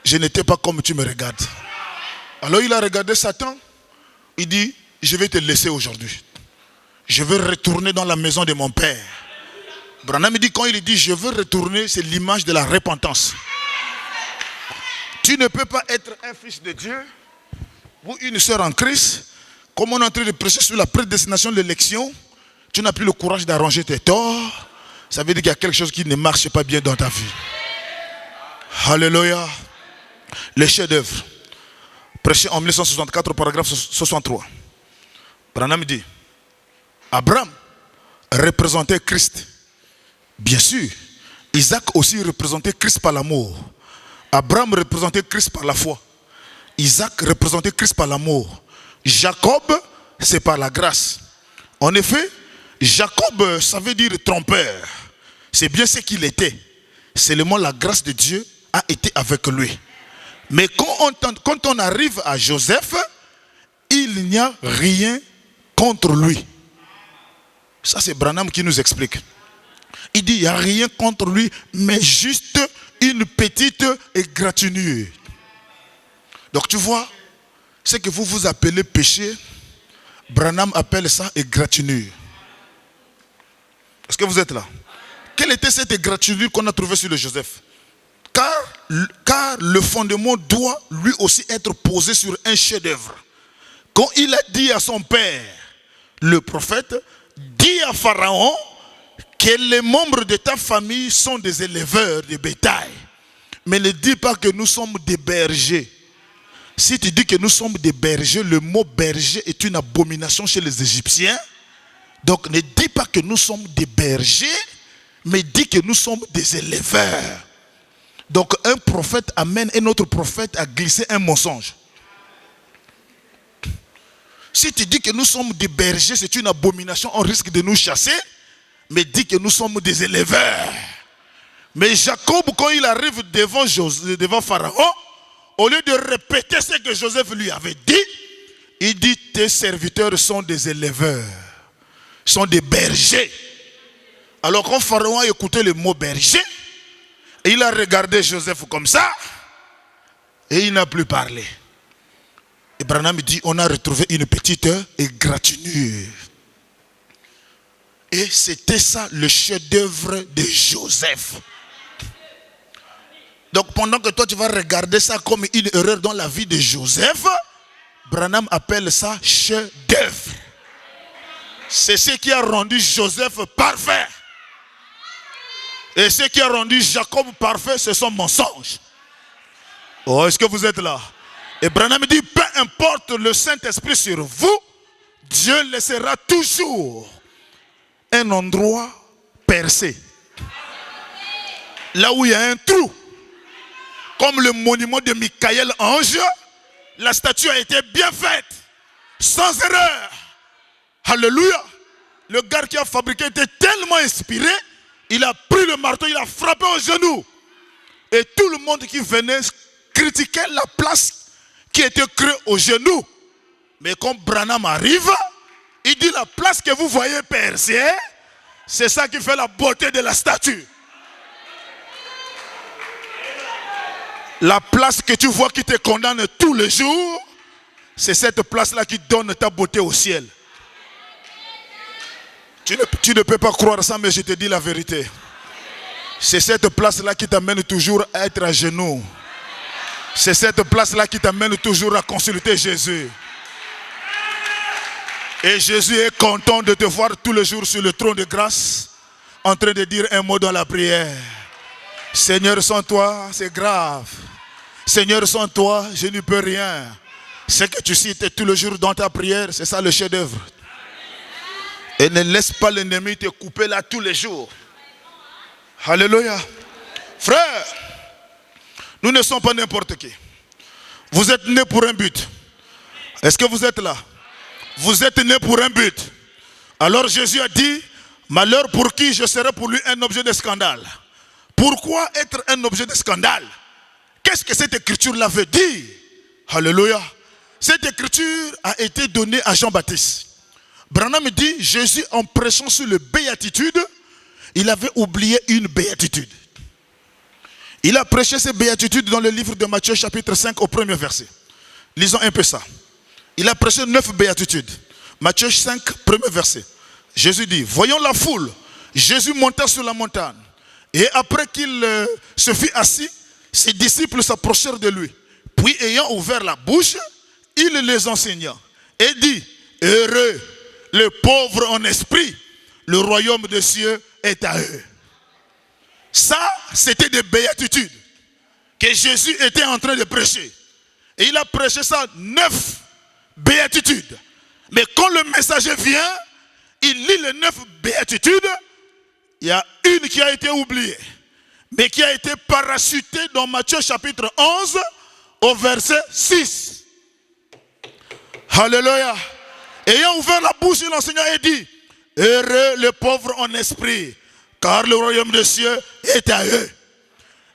je n'étais pas comme tu me regardes. Alors il a regardé Satan. Il dit, je vais te laisser aujourd'hui. Je veux retourner dans la maison de mon père. Branham dit, quand il dit, je veux retourner, c'est l'image de la repentance. Tu ne peux pas être un fils de Dieu ou une sœur en Christ. Comme on est en train de prêcher sur la prédestination de l'élection, tu n'as plus le courage d'arranger tes torts. Ça veut dire qu'il y a quelque chose qui ne marche pas bien dans ta vie. Alléluia. Les chefs-d'œuvre. Prêché en 1964, paragraphe 63. Branham dit, Abraham représentait Christ. Bien sûr, Isaac aussi représentait Christ par l'amour. Abraham représentait Christ par la foi. Isaac représentait Christ par l'amour. Jacob, c'est par la grâce. En effet, Jacob, ça veut dire trompeur. C'est bien ce qu'il était. Seulement la grâce de Dieu a été avec lui. Mais quand on arrive à Joseph, il n'y a rien contre lui. Ça, c'est Branham qui nous explique. Il dit, il n'y a rien contre lui, mais juste une petite égratignure. Donc tu vois, ce que vous appelez péché, Branham appelle ça égratignure. Est-ce que vous êtes là? Quelle était cette égratignure qu'on a trouvée sur le Joseph? Car le fondement doit lui aussi être posé sur un chef-d'œuvre. Quand il a dit à son père, le prophète, dit à Pharaon que les membres de ta famille sont des éleveurs de bétail. Mais ne dis pas que nous sommes des bergers. Si tu dis que nous sommes des bergers, le mot berger est une abomination chez les Égyptiens. Donc ne dis pas que nous sommes des bergers, mais dis que nous sommes des éleveurs. Donc un prophète amène un autre prophète à glisser un mensonge. Si tu dis que nous sommes des bergers, c'est une abomination, on risque de nous chasser. Mais dis que nous sommes des éleveurs. Mais Jacob, quand il arrive devant Pharaon, au lieu de répéter ce que Joseph lui avait dit, il dit, tes serviteurs sont des éleveurs, sont des bergers. Alors quand Pharaon a écouté le mot berger, il a regardé Joseph comme ça, et il n'a plus parlé. Et Branham dit, on a retrouvé une petite égratignure. Et c'était ça le chef-d'œuvre de Joseph. Donc pendant que toi tu vas regarder ça comme une erreur dans la vie de Joseph, Branham appelle ça chef-d'œuvre. C'est ce qui a rendu Joseph parfait. Et ce qui a rendu Jacob parfait, c'est son mensonge. Oh, est-ce que vous êtes là? Et Branham dit, peu importe le Saint-Esprit sur vous, Dieu laissera toujours un endroit percé. Là où il y a un trou. Comme le monument de Michael Ange, la statue a été bien faite. Sans erreur. Alléluia. Le gars qui a fabriqué était tellement inspiré, il a pris le marteau, il a frappé au genou. Et tout le monde qui venait critiquait la place qui était creuse au genou. Mais quand Branham arrive, il dit la place que vous voyez percée, c'est ça qui fait la beauté de la statue. La place que tu vois qui te condamne tous les jours, c'est cette place-là qui donne ta beauté au ciel. Tu ne peux pas croire ça, mais je te dis la vérité. C'est cette place-là qui t'amène toujours à être à genoux. C'est cette place-là qui t'amène toujours à consulter Jésus. Et Jésus est content de te voir tous les jours sur le trône de grâce, en train de dire un mot dans la prière. Seigneur, sans toi, c'est grave. Seigneur, sans toi, je ne peux rien. Ce que tu cites tous les jours dans ta prière, c'est ça le chef-d'œuvre. Et ne laisse pas l'ennemi te couper là tous les jours. Alléluia. Frère, nous ne sommes pas n'importe qui. Vous êtes nés pour un but. Est-ce que vous êtes là? Vous êtes nés pour un but. Alors Jésus a dit, malheur pour qui je serai pour lui un objet de scandale. Pourquoi être un objet de scandale? Qu'est-ce que cette écriture-là veut dire? Alléluia. Cette écriture a été donnée à Jean-Baptiste. Branham dit, Jésus en prêchant sur le béatitude, il avait oublié une béatitude. Il a prêché ces béatitudes dans le livre de Matthieu chapitre 5 au premier verset. Lisons un peu ça. Il a prêché 9 béatitudes. Matthieu 5, premier verset. Jésus dit, voyons la foule. Jésus monta sur la montagne. Et après qu'il se fut assis, ses disciples s'approchèrent de lui. Puis ayant ouvert la bouche, il les enseigna. Et dit, heureux les pauvres en esprit, le royaume des cieux est à eux. Ça, c'était des béatitudes que Jésus était en train de prêcher. Et il a prêché ça 9 béatitudes. Mais quand le messager vient, il lit les 9 béatitudes. Il y a une qui a été oubliée, mais qui a été parachutée dans Matthieu chapitre 11 au verset 6. Alléluia. Ayant ouvert la bouche, l'enseignant a dit, heureux les pauvres en esprit, car le royaume des cieux est à eux.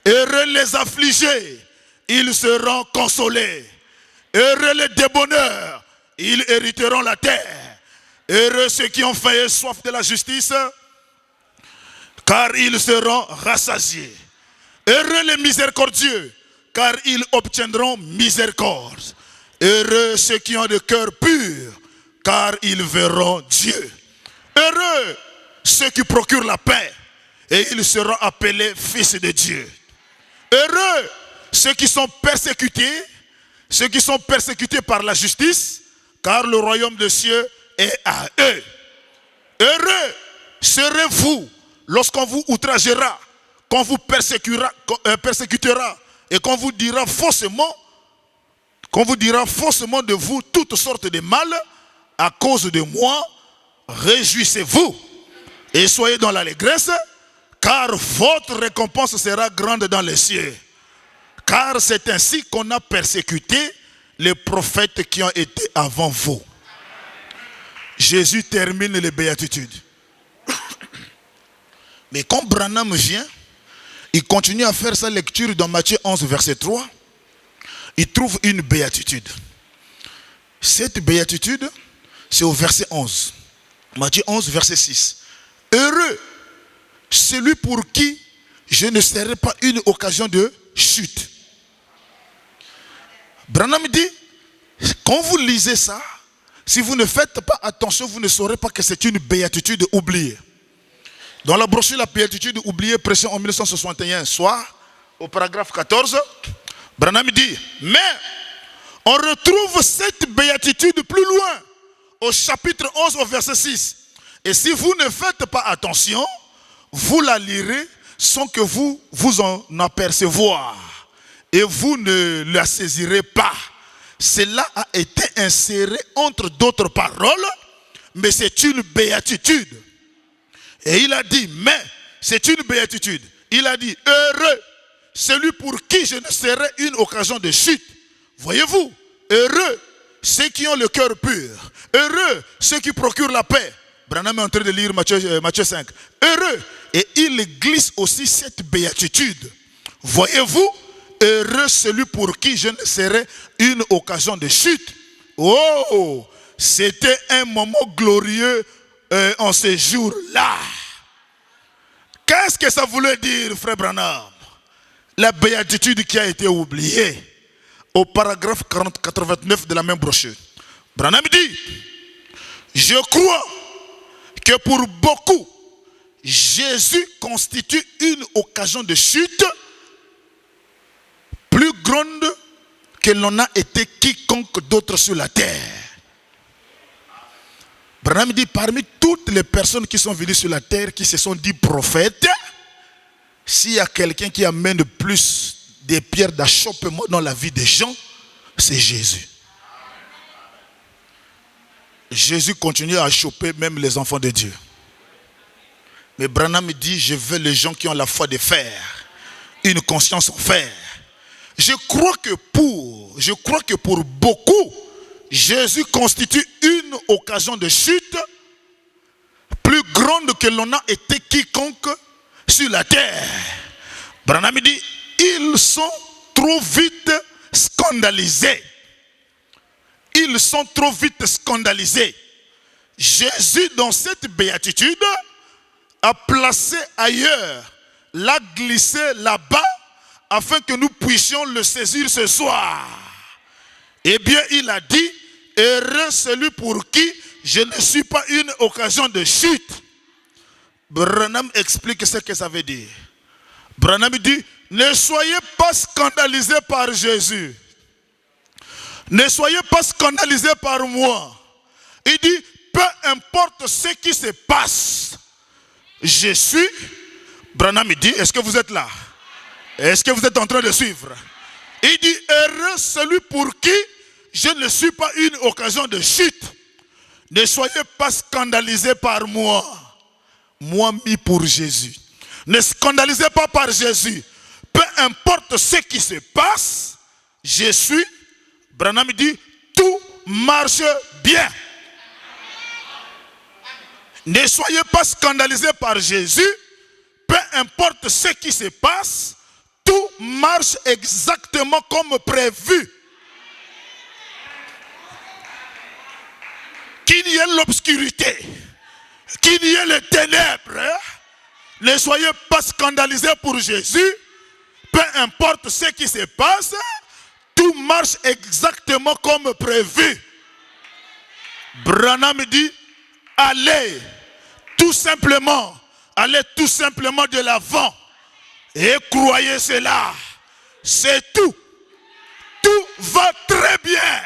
Heureux les affligés, ils seront consolés. Heureux les débonneurs, ils hériteront la terre. Heureux ceux qui ont faim et soif de la justice, car ils seront rassasiés. Heureux les miséricordieux, car ils obtiendront miséricorde. Heureux ceux qui ont le cœur pur, car ils verront Dieu. Heureux ceux qui procurent la paix, et ils seront appelés fils de Dieu. Heureux ceux qui sont persécutés par la justice, car le royaume des cieux est à eux. Heureux serez-vous lorsqu'on vous outragera, qu'on vous persécutera et qu'on vous dira faussement de vous toutes sortes de mal à cause de moi. Réjouissez-vous et soyez dans l'allégresse, car votre récompense sera grande dans les cieux. Car c'est ainsi qu'on a persécuté les prophètes qui ont été avant vous. Jésus termine les béatitudes. Mais quand Branham vient, il continue à faire sa lecture dans Matthieu 11, verset 3. Il trouve une béatitude. Cette béatitude, c'est au verset 11. Matthieu 11, verset 6. Heureux celui pour qui je ne serai pas une occasion de chute. Branham dit, quand vous lisez ça, si vous ne faites pas attention, vous ne saurez pas que c'est une béatitude oubliée. Dans la brochure La béatitude oubliée, prêchée en 1961, soit au paragraphe 14, Branham dit, mais on retrouve cette béatitude plus loin, au chapitre 11, au verset 6. Et si vous ne faites pas attention, vous la lirez sans que vous en apercevoir. Et vous ne la saisirez pas. Cela a été inséré entre d'autres paroles, mais c'est une béatitude. Et il a dit, mais c'est une béatitude. Il a dit, heureux celui pour qui je ne serai une occasion de chute. Voyez-vous, heureux ceux qui ont le cœur pur. Heureux ceux qui procurent la paix. Branham est en train de lire Matthieu 5. Heureux. Et il glisse aussi cette béatitude. Voyez-vous, heureux celui pour qui je ne serai une occasion de chute. Oh, c'était un moment glorieux en ce jour-là. Qu'est-ce que ça voulait dire, frère Branham? La béatitude qui a été oubliée au paragraphe 89 de la même brochure. Branham dit, je crois que pour beaucoup, Jésus constitue une occasion de chute plus grande que l'on a été quiconque d'autre sur la terre. Branham dit, parmi toutes les personnes qui sont venues sur la terre, qui se sont dit prophètes, s'il y a quelqu'un qui amène plus des pierres d'achoppement dans la vie des gens, c'est Jésus. Jésus continue à choper même les enfants de Dieu. Mais Branham dit, je veux les gens qui ont la foi de fer, une conscience en fer. Je crois que pour beaucoup, Jésus constitue une occasion de chute plus grande que l'on a été quiconque sur la terre. Branham dit, ils sont trop vite scandalisés. Ils sont trop vite scandalisés. Jésus, dans cette béatitude, a placé ailleurs, l'a glissé là-bas, afin que nous puissions le saisir ce soir. Eh bien, il a dit, heureux celui pour qui je ne suis pas une occasion de chute. Branham explique ce que ça veut dire. Branham dit, ne soyez pas scandalisés par Jésus. Ne soyez pas scandalisés par moi. Il dit, peu importe ce qui se passe, je suis. Branham dit, est-ce que vous êtes là? Est-ce que vous êtes en train de suivre? Il dit, heureux celui pour qui je ne suis pas une occasion de chute. Ne soyez pas scandalisés par moi. Moi mis pour Jésus. Ne scandalisez pas par Jésus. Peu importe ce qui se passe, je suis. Branham dit, tout marche bien. Ne soyez pas scandalisés par Jésus. Peu importe ce qui se passe, tout marche exactement comme prévu. Qu'il y ait l'obscurité, qu'il y ait les ténèbres, ne soyez pas scandalisés pour Jésus. Peu importe ce qui se passe, tout marche exactement comme prévu. Branham dit, allez tout simplement de l'avant et croyez cela. C'est tout. Tout va très bien.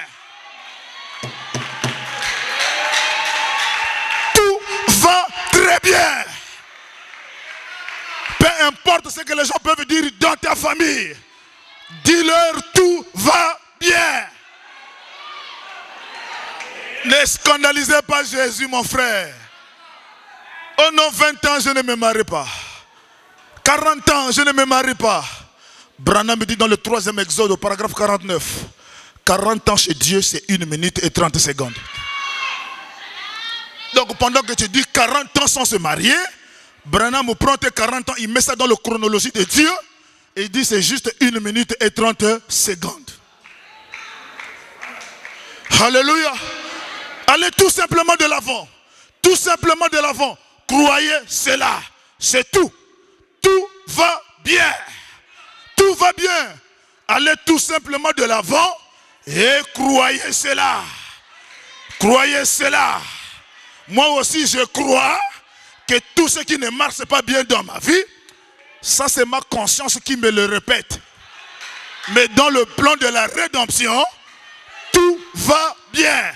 Tout va très bien. Peu importe ce que les gens peuvent dire dans ta famille, dis-leur tout va bien. Ne scandalisez pas Jésus, mon frère. Oh non, 20 ans, je ne me marie pas. 40 ans, je ne me marie pas. Branham dit dans le 3e exode, au paragraphe 49, 40 ans chez Dieu, c'est 1 minute et 30 secondes. Donc pendant que tu dis 40 ans sans se marier, Branham prend tes 40 ans, il met ça dans la chronologie de Dieu, et il dit c'est juste 1 minute et 30 secondes. Alléluia. Allez tout simplement de l'avant. Tout simplement de l'avant. Croyez cela. C'est tout. Tout va bien. Tout va bien. Allez tout simplement de l'avant et croyez cela. Croyez cela. Moi aussi je crois que tout ce qui ne marche pas bien dans ma vie, ça c'est ma conscience qui me le répète. Mais dans le plan de la rédemption, tout va bien.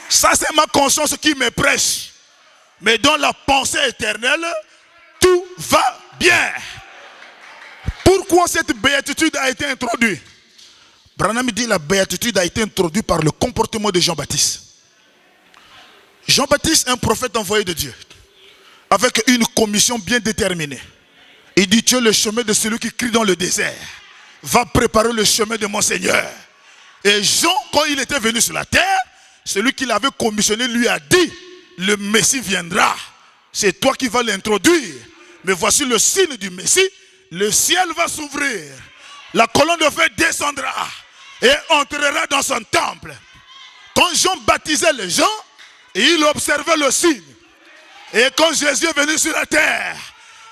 Ça c'est ma conscience qui me prêche. Mais dans la pensée éternelle, tout va bien. Pourquoi cette béatitude a été introduite? Branham dit la béatitude a été introduite par le comportement de Jean-Baptiste. Jean-Baptiste, un prophète envoyé de Dieu, avec une commission bien déterminée. Il dit, tu es le chemin de celui qui crie dans le désert. Va préparer le chemin de mon Seigneur. Et Jean, quand il était venu sur la terre, celui qui l'avait commissionné lui a dit, le Messie viendra. C'est toi qui vas l'introduire. Mais voici le signe du Messie. Le ciel va s'ouvrir. La colonne de feu descendra et entrera dans son temple. Quand Jean baptisait les gens, il observait le signe. Et quand Jésus est venu sur la terre,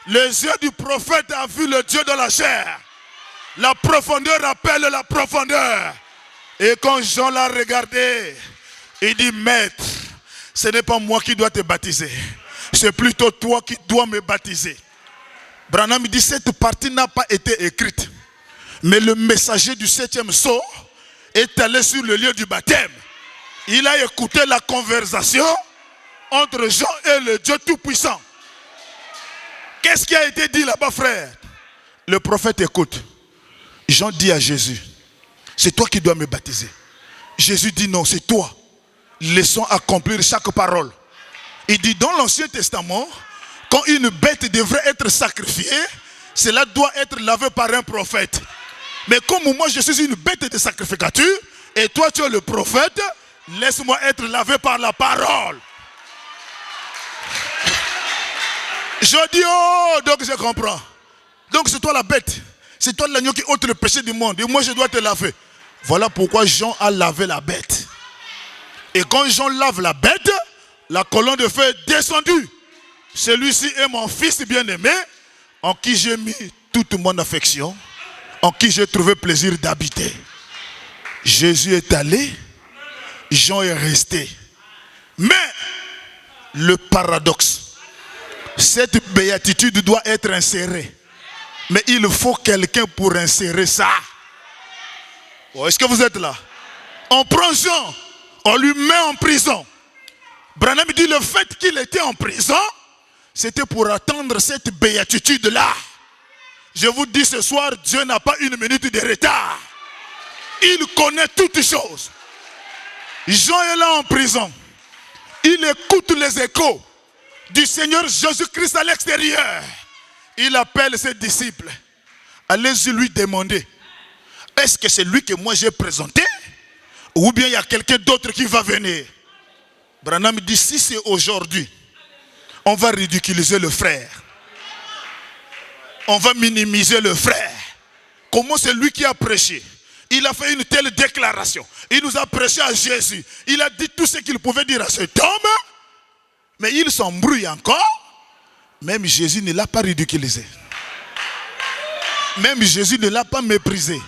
les yeux du prophète ont vu le Dieu de la chair. La profondeur appelle la profondeur. Et quand Jean l'a regardé, il dit, maître, ce n'est pas moi qui dois te baptiser. C'est plutôt toi qui dois me baptiser. Branham dit, cette partie n'a pas été écrite. Mais le messager du 7e sceau est allé sur le lieu du baptême. Il a écouté la conversation entre Jean et le Dieu Tout-Puissant. Qu'est-ce qui a été dit là-bas, frère? Le prophète écoute. Jean dit à Jésus, c'est toi qui dois me baptiser. Jésus dit non, c'est toi. Laissons accomplir chaque parole. Il dit dans l'Ancien Testament, quand une bête devrait être sacrifiée, cela doit être lavé par un prophète. Mais comme moi je suis une bête de sacrificature, et toi tu es le prophète, laisse-moi être lavé par la parole. Je dis, oh, donc je comprends. Donc c'est toi la bête. C'est toi l'agneau qui ôte le péché du monde. Et moi je dois te laver. Voilà pourquoi Jean a lavé la bête. Et quand Jean lave la bête, la colonne de feu est descendue. Celui-ci est mon fils bien-aimé, en qui j'ai mis toute mon affection, en qui j'ai trouvé plaisir d'habiter. Jésus est allé, Jean est resté. Mais le paradoxe, cette béatitude doit être insérée. Mais il faut quelqu'un pour insérer ça. Oh, est-ce que vous êtes là? On prend Jean, on lui met en prison. Branham dit le fait qu'il était en prison, c'était pour attendre cette béatitude-là. Je vous dis ce soir, Dieu n'a pas une minute de retard. Il connaît toutes choses. Jean est là en prison. Il écoute les échos du Seigneur Jésus-Christ à l'extérieur. Il appelle ses disciples. Allez-y lui demander, est-ce que c'est lui que moi j'ai présenté? Ou bien il y a quelqu'un d'autre qui va venir? Branham dit, si c'est aujourd'hui, on va ridiculiser le frère. On va minimiser le frère. Comment c'est lui qui a prêché? Il a fait une telle déclaration. Il nous a prêché à Jésus. Il a dit tout ce qu'il pouvait dire à cet homme. Mais il s'embrouille encore. Même Jésus ne l'a pas ridiculisé. Même Jésus ne l'a pas méprisé.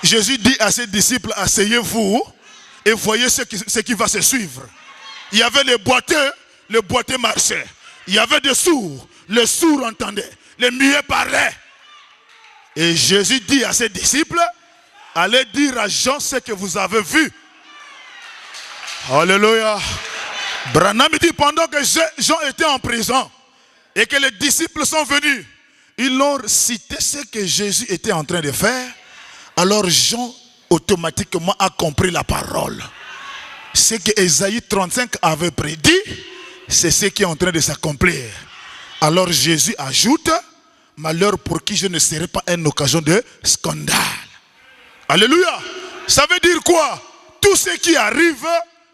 Jésus dit à ses disciples, asseyez-vous et voyez ce qui va se suivre. Il y avait les boiteux marchaient. Il y avait des sourds, les sourds entendaient. Les muets parlaient. Et Jésus dit à ses disciples, allez dire à Jean ce que vous avez vu. Alléluia. Branham dit, pendant que Jean était en prison et que les disciples sont venus, ils leur cité ce que Jésus était en train de faire. Alors Jean automatiquement a compris la parole. Ce que Ésaïe 35 avait prédit, c'est ce qui est en train de s'accomplir. Alors Jésus ajoute, malheur pour qui je ne serai pas une occasion de scandale. Alléluia. Ça veut dire quoi? Tout ce qui arrive,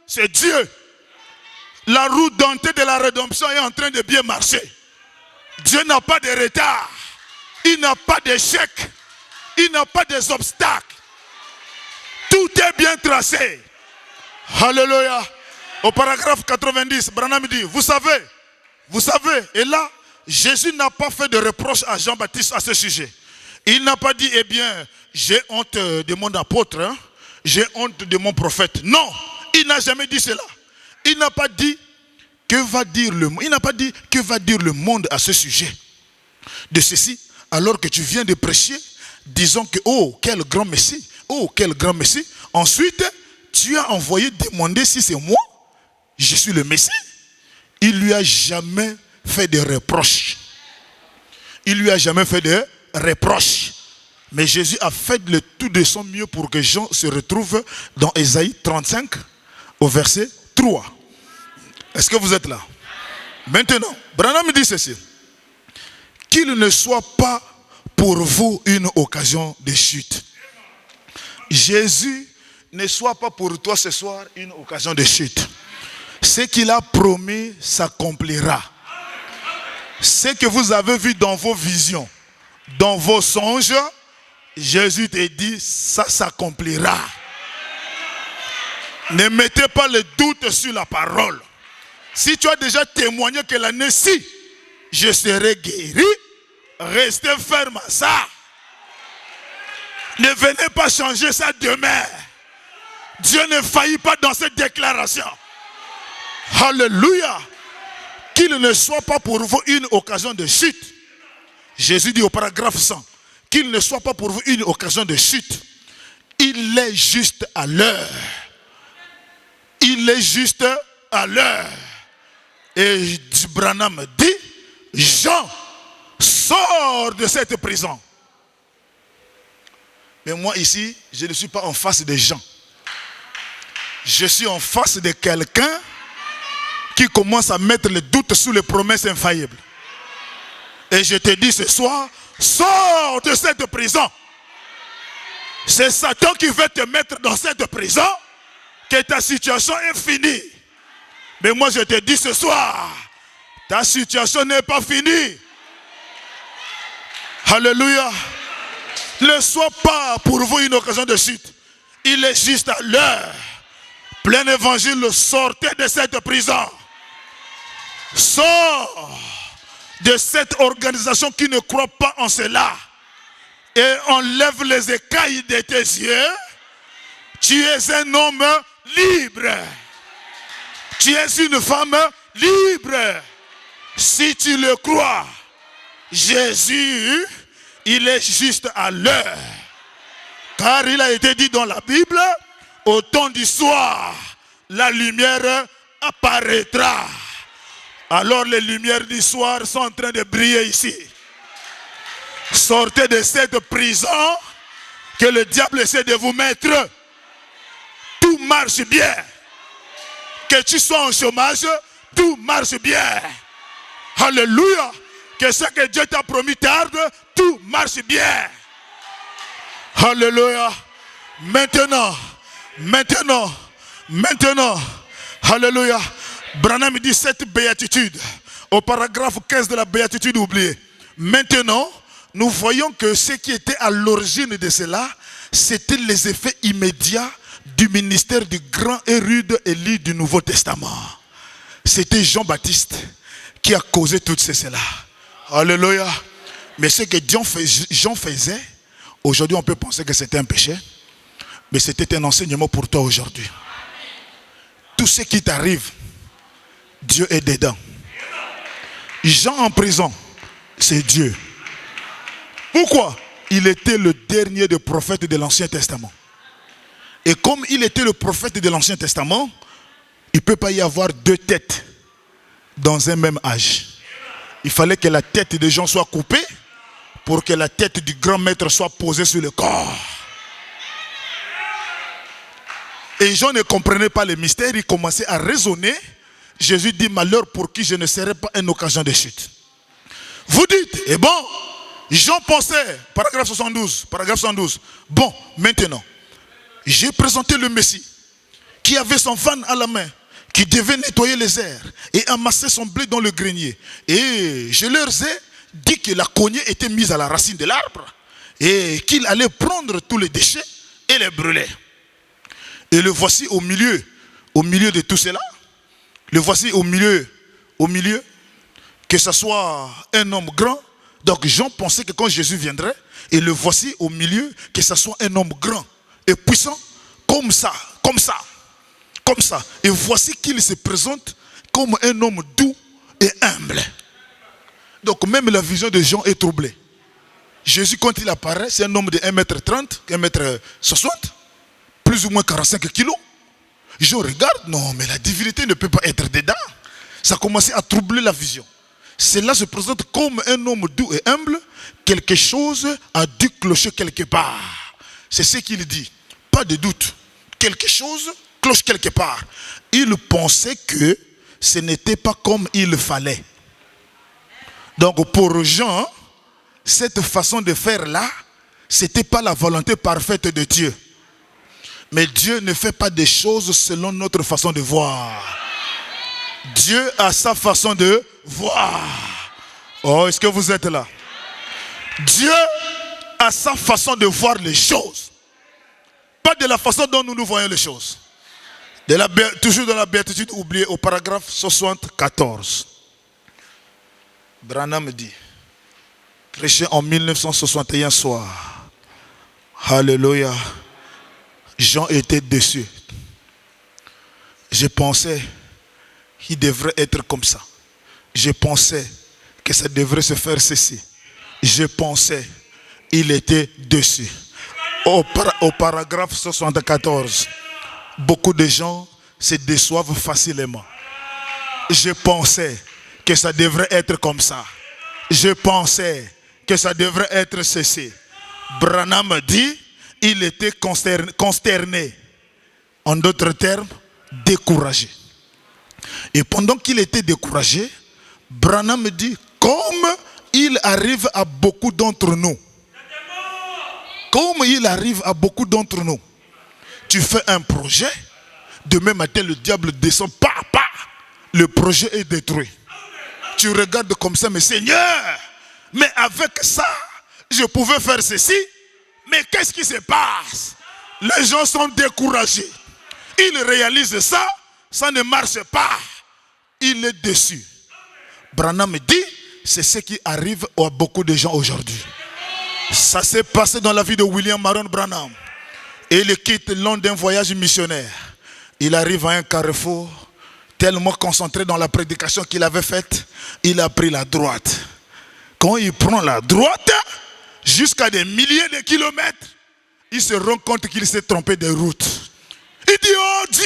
c'est Dieu. La roue dentée de la rédemption est en train de bien marcher. Dieu n'a pas de retard. Il n'a pas d'échec. Il n'a pas des obstacles. Tout est bien tracé. Alléluia. Au paragraphe 90, Branham dit, vous savez, et là, Jésus n'a pas fait de reproche à Jean-Baptiste à ce sujet. Il n'a pas dit, eh bien, j'ai honte de mon apôtre, hein? J'ai honte de mon prophète. Non, il n'a jamais dit cela. Il n'a pas dit, que va dire le monde? Il n'a pas dit, que va dire le monde à ce sujet de ceci, alors que tu viens de prêcher, disons que, oh, quel grand Messie, oh, quel grand Messie. Ensuite, tu as envoyé demander si c'est moi, je suis le Messie. Il lui a jamais fait de reproches. Il lui a jamais fait de reproches. Mais Jésus a fait le tout de son mieux pour que Jean se retrouve dans Ésaïe 35 au verset 3. Est-ce que vous êtes là? Maintenant, Branham dit ceci. Qu'il ne soit pas pour vous une occasion de chute. Jésus ne soit pas pour toi ce soir une occasion de chute. Ce qu'il a promis s'accomplira. Ce que vous avez vu dans vos visions, dans vos songes, Jésus te dit, ça s'accomplira. Ne mettez pas le doute sur la parole. Si tu as déjà témoigné que l'année-ci, je serai guéri, restez ferme à ça. Ne venez pas changer ça demain. Dieu ne faillit pas dans cette déclaration. Alléluia. Qu'il ne soit pas pour vous une occasion de chute. Jésus dit au paragraphe 100, qu'il ne soit pas pour vous une occasion de chute. Il est juste à l'heure. Il est juste à l'heure. Et Branham dit, Jean, sors de cette prison. Mais moi ici, je ne suis pas en face de Jean. Je suis en face de quelqu'un qui commence à mettre le doute sur les promesses infaillibles. Et je te dis ce soir, sors de cette prison. C'est Satan qui veut te mettre dans cette prison, que ta situation est finie. Mais moi je te dis ce soir, ta situation n'est pas finie. Alléluia. Ne soit pas pour vous une occasion de chute. Il est juste à l'heure. Plein évangile, sortez de cette prison. Sors de cette organisation qui ne croit pas en cela et enlève les écailles de tes yeux, tu es un homme libre. Tu es une femme libre. Si tu le crois, Jésus, il est juste à l'heure. Car il a été dit dans la Bible, au temps du soir, la lumière apparaîtra. Alors les lumières du soir sont en train de briller ici. Sortez de cette prison que le diable essaie de vous mettre. Tout marche bien. Que tu sois en chômage, tout marche bien. Alléluia. Que ce que Dieu t'a promis tarde, tout marche bien. Alléluia. Maintenant. Alléluia. Branham dit cette béatitude. Au paragraphe 15 de la béatitude oubliée. Maintenant, nous voyons que ce qui était à l'origine de cela, c'était les effets immédiats du ministère du grand et rude Élie du Nouveau Testament. C'était Jean-Baptiste qui a causé tout cela. Alléluia. Mais ce que Jean faisait, aujourd'hui on peut penser que c'était un péché, mais c'était un enseignement pour toi aujourd'hui. Tout ce qui t'arrive, Dieu est dedans. Jean en prison, c'est Dieu. Pourquoi? Il était le dernier des prophètes de l'Ancien Testament. Et comme il était le prophète de l'Ancien Testament, il ne peut pas y avoir deux têtes dans un même âge. Il fallait que la tête de Jean soit coupée pour que la tête du grand maître soit posée sur le corps. Et Jean ne comprenait pas le mystère, il commençait à raisonner. Jésus dit, malheur pour qui je ne serai pas une occasion de chute. Vous dites, et bon, Jean pensait, paragraphe 72, bon, maintenant, j'ai présenté le Messie, qui avait son van à la main, qui devait nettoyer les airs et amasser son blé dans le grenier. Et je leur ai dit que la cognée était mise à la racine de l'arbre et qu'il allait prendre tous les déchets et les brûler. Et le voici au milieu de tout cela. Le voici au milieu, que ce soit un homme grand. Donc Jean pensait que quand Jésus viendrait, et le voici au milieu, que ce soit un homme grand et puissant, comme ça. Et voici qu'il se présente comme un homme doux et humble. Donc même la vision de Jean est troublée. Jésus, quand il apparaît, c'est un homme de 1m30, 1m60, plus ou moins 45 kilos. Je regarde, non, mais la divinité ne peut pas être dedans. Ça a commencé à troubler la vision. Cela se présente comme un homme doux et humble. Quelque chose a dû clocher quelque part. C'est ce qu'il dit. Pas de doute. Quelque chose cloche quelque part. Il pensait que ce n'était pas comme il fallait. Donc pour Jean, cette façon de faire là, ce n'était pas la volonté parfaite de Dieu. Mais Dieu ne fait pas des choses selon notre façon de voir. Dieu a sa façon de voir. Oh, est-ce que vous êtes là? Dieu a sa façon de voir les choses. Pas de la façon dont nous voyons les choses. Toujours dans la béatitude oubliée au paragraphe 74. Branham dit, prêché en 1961 soir. Alléluia. Jean était déçu. Je pensais qu'il devrait être comme ça. Je pensais que ça devrait se faire ceci. Je pensais, il était déçu. Au paragraphe 74, beaucoup de gens se déçoivent facilement. Je pensais que ça devrait être comme ça. Je pensais que ça devrait être ceci. Branham dit, il était consterné. En d'autres termes, découragé. Et pendant qu'il était découragé, Branham dit, comme il arrive à beaucoup d'entre nous. Comme il arrive à beaucoup d'entre nous. Tu fais un projet, demain matin le diable descend, le projet est détruit. Tu regardes comme ça, mais Seigneur, mais avec ça, je pouvais faire ceci. Mais qu'est-ce qui se passe? Les gens sont découragés. Ils réalisent ça, ça ne marche pas. Il est déçu. Branham dit, c'est ce qui arrive à beaucoup de gens aujourd'hui. Ça s'est passé dans la vie de William Marion Branham. Et il quitte lors d'un voyage missionnaire. Il arrive à un carrefour, tellement concentré dans la prédication qu'il avait faite, il a pris la droite. Quand il prend la droite, jusqu'à des milliers de kilomètres, il se rend compte qu'il s'est trompé de route. Il dit, oh Dieu,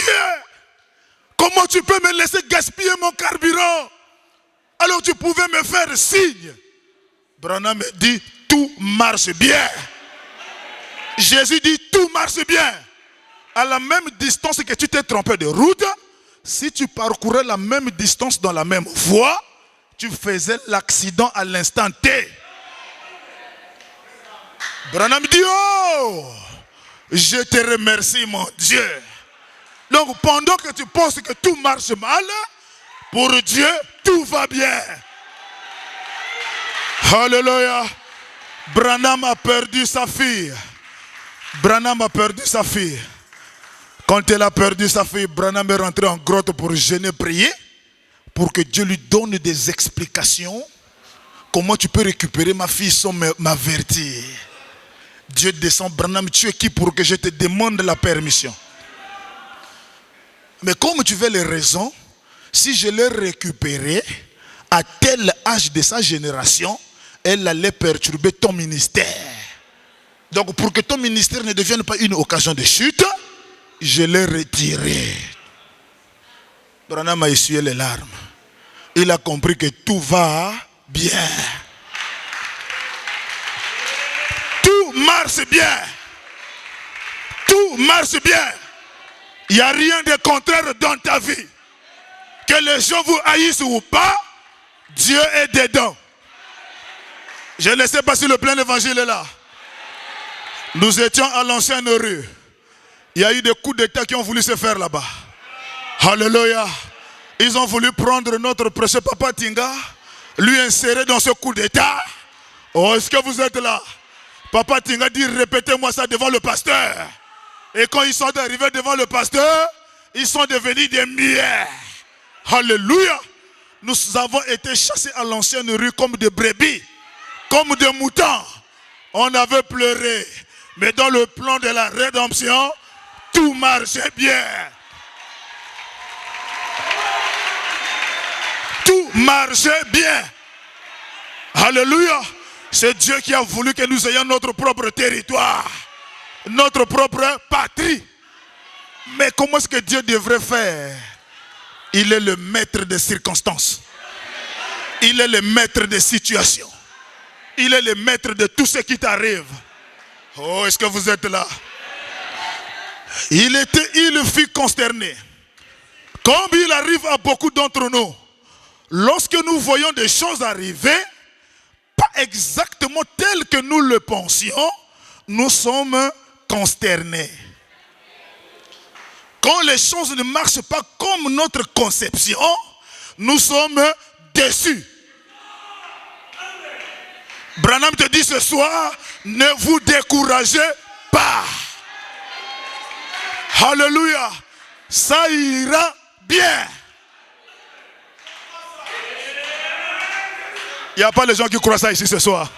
comment tu peux me laisser gaspiller mon carburant alors tu pouvais me faire signe? Branham dit, tout marche bien. Jésus dit, tout marche bien. À la même distance que tu t'es trompé de route, si tu parcourais la même distance dans la même voie, tu faisais l'accident à l'instant T. Branham dit, oh, je te remercie mon Dieu. Donc pendant que tu penses que tout marche mal, pour Dieu, tout va bien. Alléluia. Branham a perdu sa fille. Branham a perdu sa fille. Quand elle a perdu sa fille, Branham est rentré en grotte pour jeûner, prier, pour que Dieu lui donne des explications. Comment tu peux récupérer ma fille sans m'avertir? Dieu descend, Branham, tu es qui pour que je te demande la permission? Mais comme tu veux les raisons, si je l'ai récupérée à tel âge de sa génération, elle allait perturber ton ministère. Donc pour que ton ministère ne devienne pas une occasion de chute, je l'ai retiré. Branham a essuyé les larmes. Il a compris que tout va bien. Tout marche bien. Tout marche bien. Il n'y a rien de contraire dans ta vie. Que les gens vous haïssent ou pas, Dieu est dedans. Je ne sais pas si le plein évangile est là. Nous étions à l'ancienne rue. Il y a eu des coups d'état qui ont voulu se faire là-bas. Alléluia. Ils ont voulu prendre notre précieux Papa Tinga, lui insérer dans ce coup d'état. Oh, est-ce que vous êtes là? Papa Tinga dit, répétez-moi ça devant le pasteur. Et quand ils sont arrivés devant le pasteur, ils sont devenus des milliers. Alléluia. Nous avons été chassés à l'ancienne rue comme des brebis, comme des moutons. On avait pleuré. Mais dans le plan de la rédemption, tout marchait bien. Tout marchait bien. Alléluia. C'est Dieu qui a voulu que nous ayons notre propre territoire, notre propre patrie. Mais comment est-ce que Dieu devrait faire? Il est le maître des circonstances. Il est le maître des situations. Il est le maître de tout ce qui t'arrive. Oh, est-ce que vous êtes là? Il fut consterné. Comme il arrive à beaucoup d'entre nous, lorsque nous voyons des choses arriver, pas exactement telles que nous le pensions, nous sommes consternés. Quand les choses ne marchent pas comme notre conception, nous sommes déçus. Branham te dit ce soir, ne vous découragez pas. Alléluia. Ça ira bien. Il n'y a pas les gens qui croient ça ici ce soir.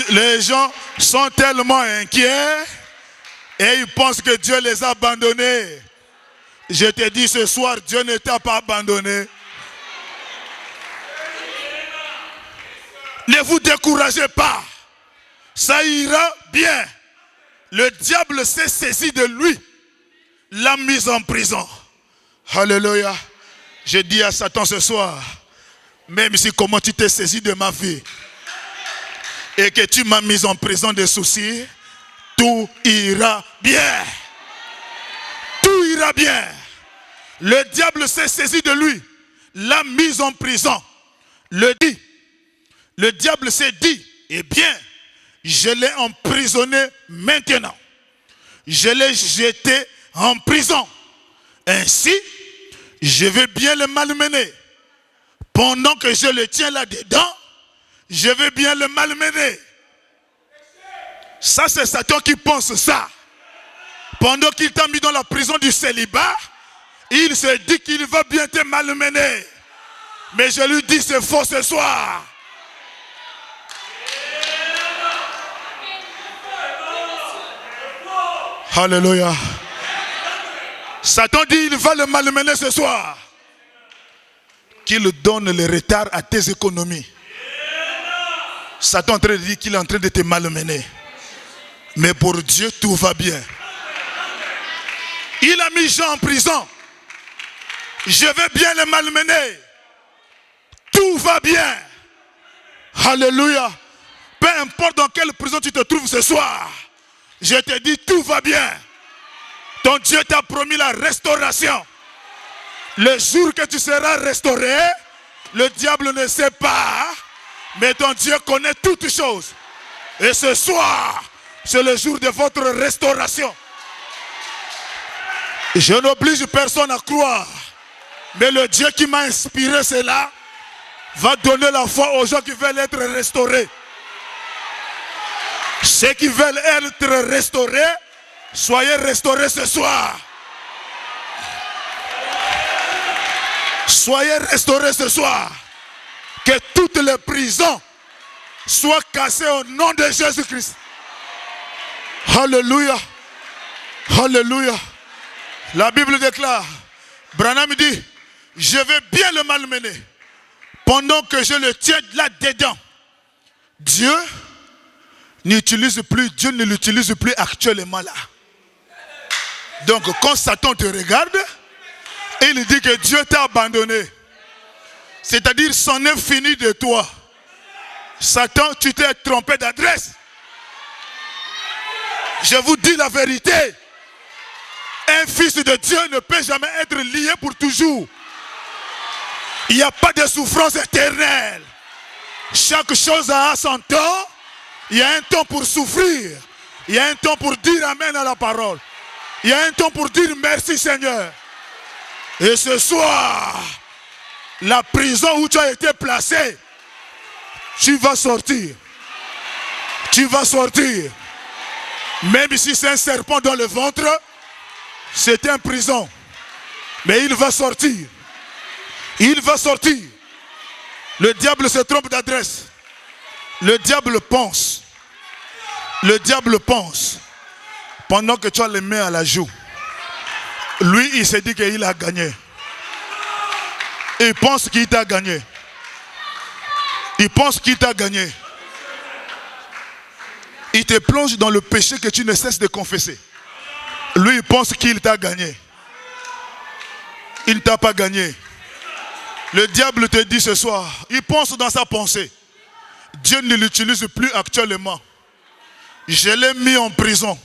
Les gens sont tellement inquiets et ils pensent que Dieu les a abandonnés. Je te dis ce soir, Dieu ne t'a pas abandonné. Ne vous découragez pas. Ça ira bien. Le diable s'est saisi de lui. L'a mis en prison. Alléluia. Je dis à Satan ce soir, même si comment tu t'es saisi de ma vie et que tu m'as mis en prison de soucis, tout ira bien. Tout ira bien. Le diable s'est saisi de lui. L'a mis en prison. Le diable s'est dit, eh bien, je l'ai emprisonné maintenant. Je l'ai jeté en prison. Ainsi, je vais bien le malmener. Pendant que je le tiens là-dedans, je vais bien le malmener. Ça, c'est Satan qui pense ça. Pendant qu'il t'a mis dans la prison du célibat, il se dit qu'il va bien te malmener. Mais je lui dis c'est faux ce soir. Alléluia. Satan dit il va le malmener ce soir. Qu'il donne le retard à tes économies. Satan est en train de dire qu'il est en train de te malmener. Mais pour Dieu, tout va bien. Il a mis Jean en prison. Je vais bien le malmener. Tout va bien. Alléluia. Peu importe dans quelle prison tu te trouves ce soir. Je te dis, tout va bien. Ton Dieu t'a promis la restauration. Le jour que tu seras restauré, le diable ne sait pas, mais ton Dieu connaît toutes choses. Et ce soir, c'est le jour de votre restauration. Je n'oblige personne à croire, mais le Dieu qui m'a inspiré cela va donner la foi aux gens qui veulent être restaurés. Ceux qui veulent être restaurés, soyez restaurés ce soir. Soyez restaurés ce soir. Que toutes les prisons soient cassées au nom de Jésus-Christ. Alléluia. Alléluia. La Bible déclare, Branham dit, je vais bien le malmener. Pendant que je le tiens là-dedans, Dieu ne l'utilise plus actuellement là. Donc quand Satan te regarde, il dit que Dieu t'a abandonné. C'est-à-dire, c'en est fini de toi. Satan, tu t'es trompé d'adresse. Je vous dis la vérité. Un fils de Dieu ne peut jamais être lié pour toujours. Il n'y a pas de souffrance éternelle. Chaque chose a son temps. Il y a un temps pour souffrir. Il y a un temps pour dire amen à la parole. Il y a un temps pour dire merci Seigneur. Et ce soir, la prison où tu as été placé, tu vas sortir. Tu vas sortir. Même si c'est un serpent dans le ventre, c'est une prison. Mais il va sortir. Il va sortir. Le diable se trompe d'adresse. Le diable pense. Le diable pense. Pendant que tu as les mains à la joue. Lui, il s'est dit qu'il a gagné. Il pense qu'il t'a gagné. Il pense qu'il t'a gagné. Il te plonge dans le péché que tu ne cesses de confesser. Lui, il pense qu'il t'a gagné. Il ne t'a pas gagné. Le diable te dit ce soir, il pense dans sa pensée. Dieu ne l'utilise plus actuellement. Je l'ai mis en prison.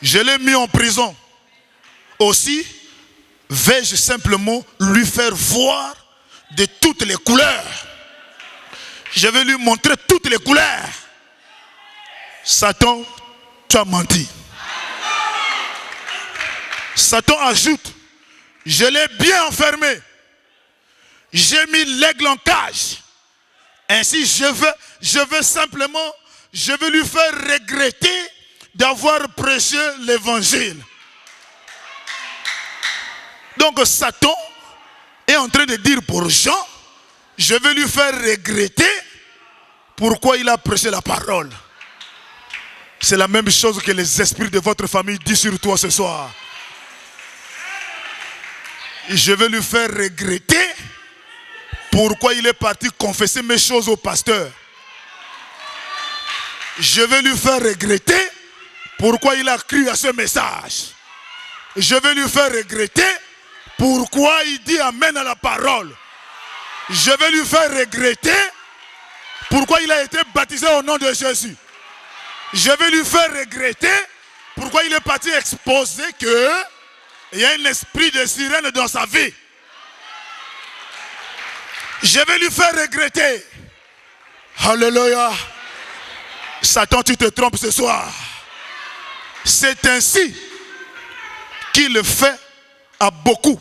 Je l'ai mis en prison. Aussi, vais-je simplement lui faire voir de toutes les couleurs. Je vais lui montrer toutes les couleurs. Satan, tu as menti. Satan ajoute, je l'ai bien enfermé. J'ai mis l'aigle en cage. Ainsi, je vais lui faire regretter d'avoir prêché l'évangile. Donc Satan est en train de dire pour Jean, je vais lui faire regretter pourquoi il a prêché la parole. C'est la même chose que les esprits de votre famille disent sur toi ce soir. Je vais lui faire regretter pourquoi il est parti confesser mes choses au pasteur. Je vais lui faire regretter pourquoi il a cru à ce message. Je vais lui faire regretter pourquoi il dit amen à la parole. Je vais lui faire regretter pourquoi il a été baptisé au nom de Jésus. Je vais lui faire regretter pourquoi il est parti exposer qu'il y a un esprit de sirène dans sa vie. Je vais lui faire regretter. Alléluia. Satan, tu te trompes ce soir. C'est ainsi qu'il fait à beaucoup.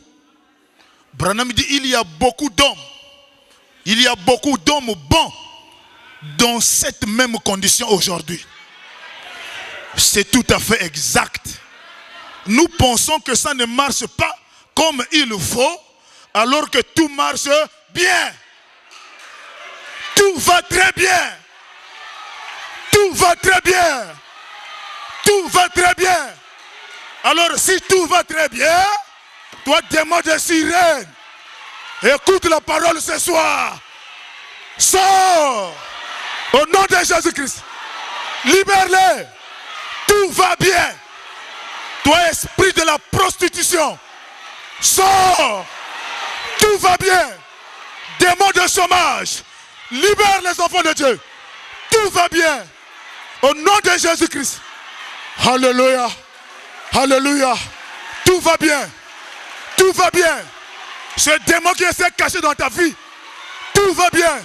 Branham dit, il y a beaucoup d'hommes. Il y a beaucoup d'hommes bons dans cette même condition aujourd'hui. C'est tout à fait exact. Nous pensons que ça ne marche pas comme il faut, alors que tout marche bien. Tout va très bien. Tout va très bien. Tout va très bien. Alors si tout va très bien, toi démon de sirène, écoute la parole ce soir. Sors au nom de Jésus-Christ. Libère-les. Tout va bien. Toi esprit de la prostitution, sors. Tout va bien. Démon de chômage, libère les enfants de Dieu. Tout va bien. Au nom de Jésus-Christ. Alléluia. Alléluia. Tout va bien. Tout va bien. Ce démon qui s'est caché dans ta vie, tout va bien.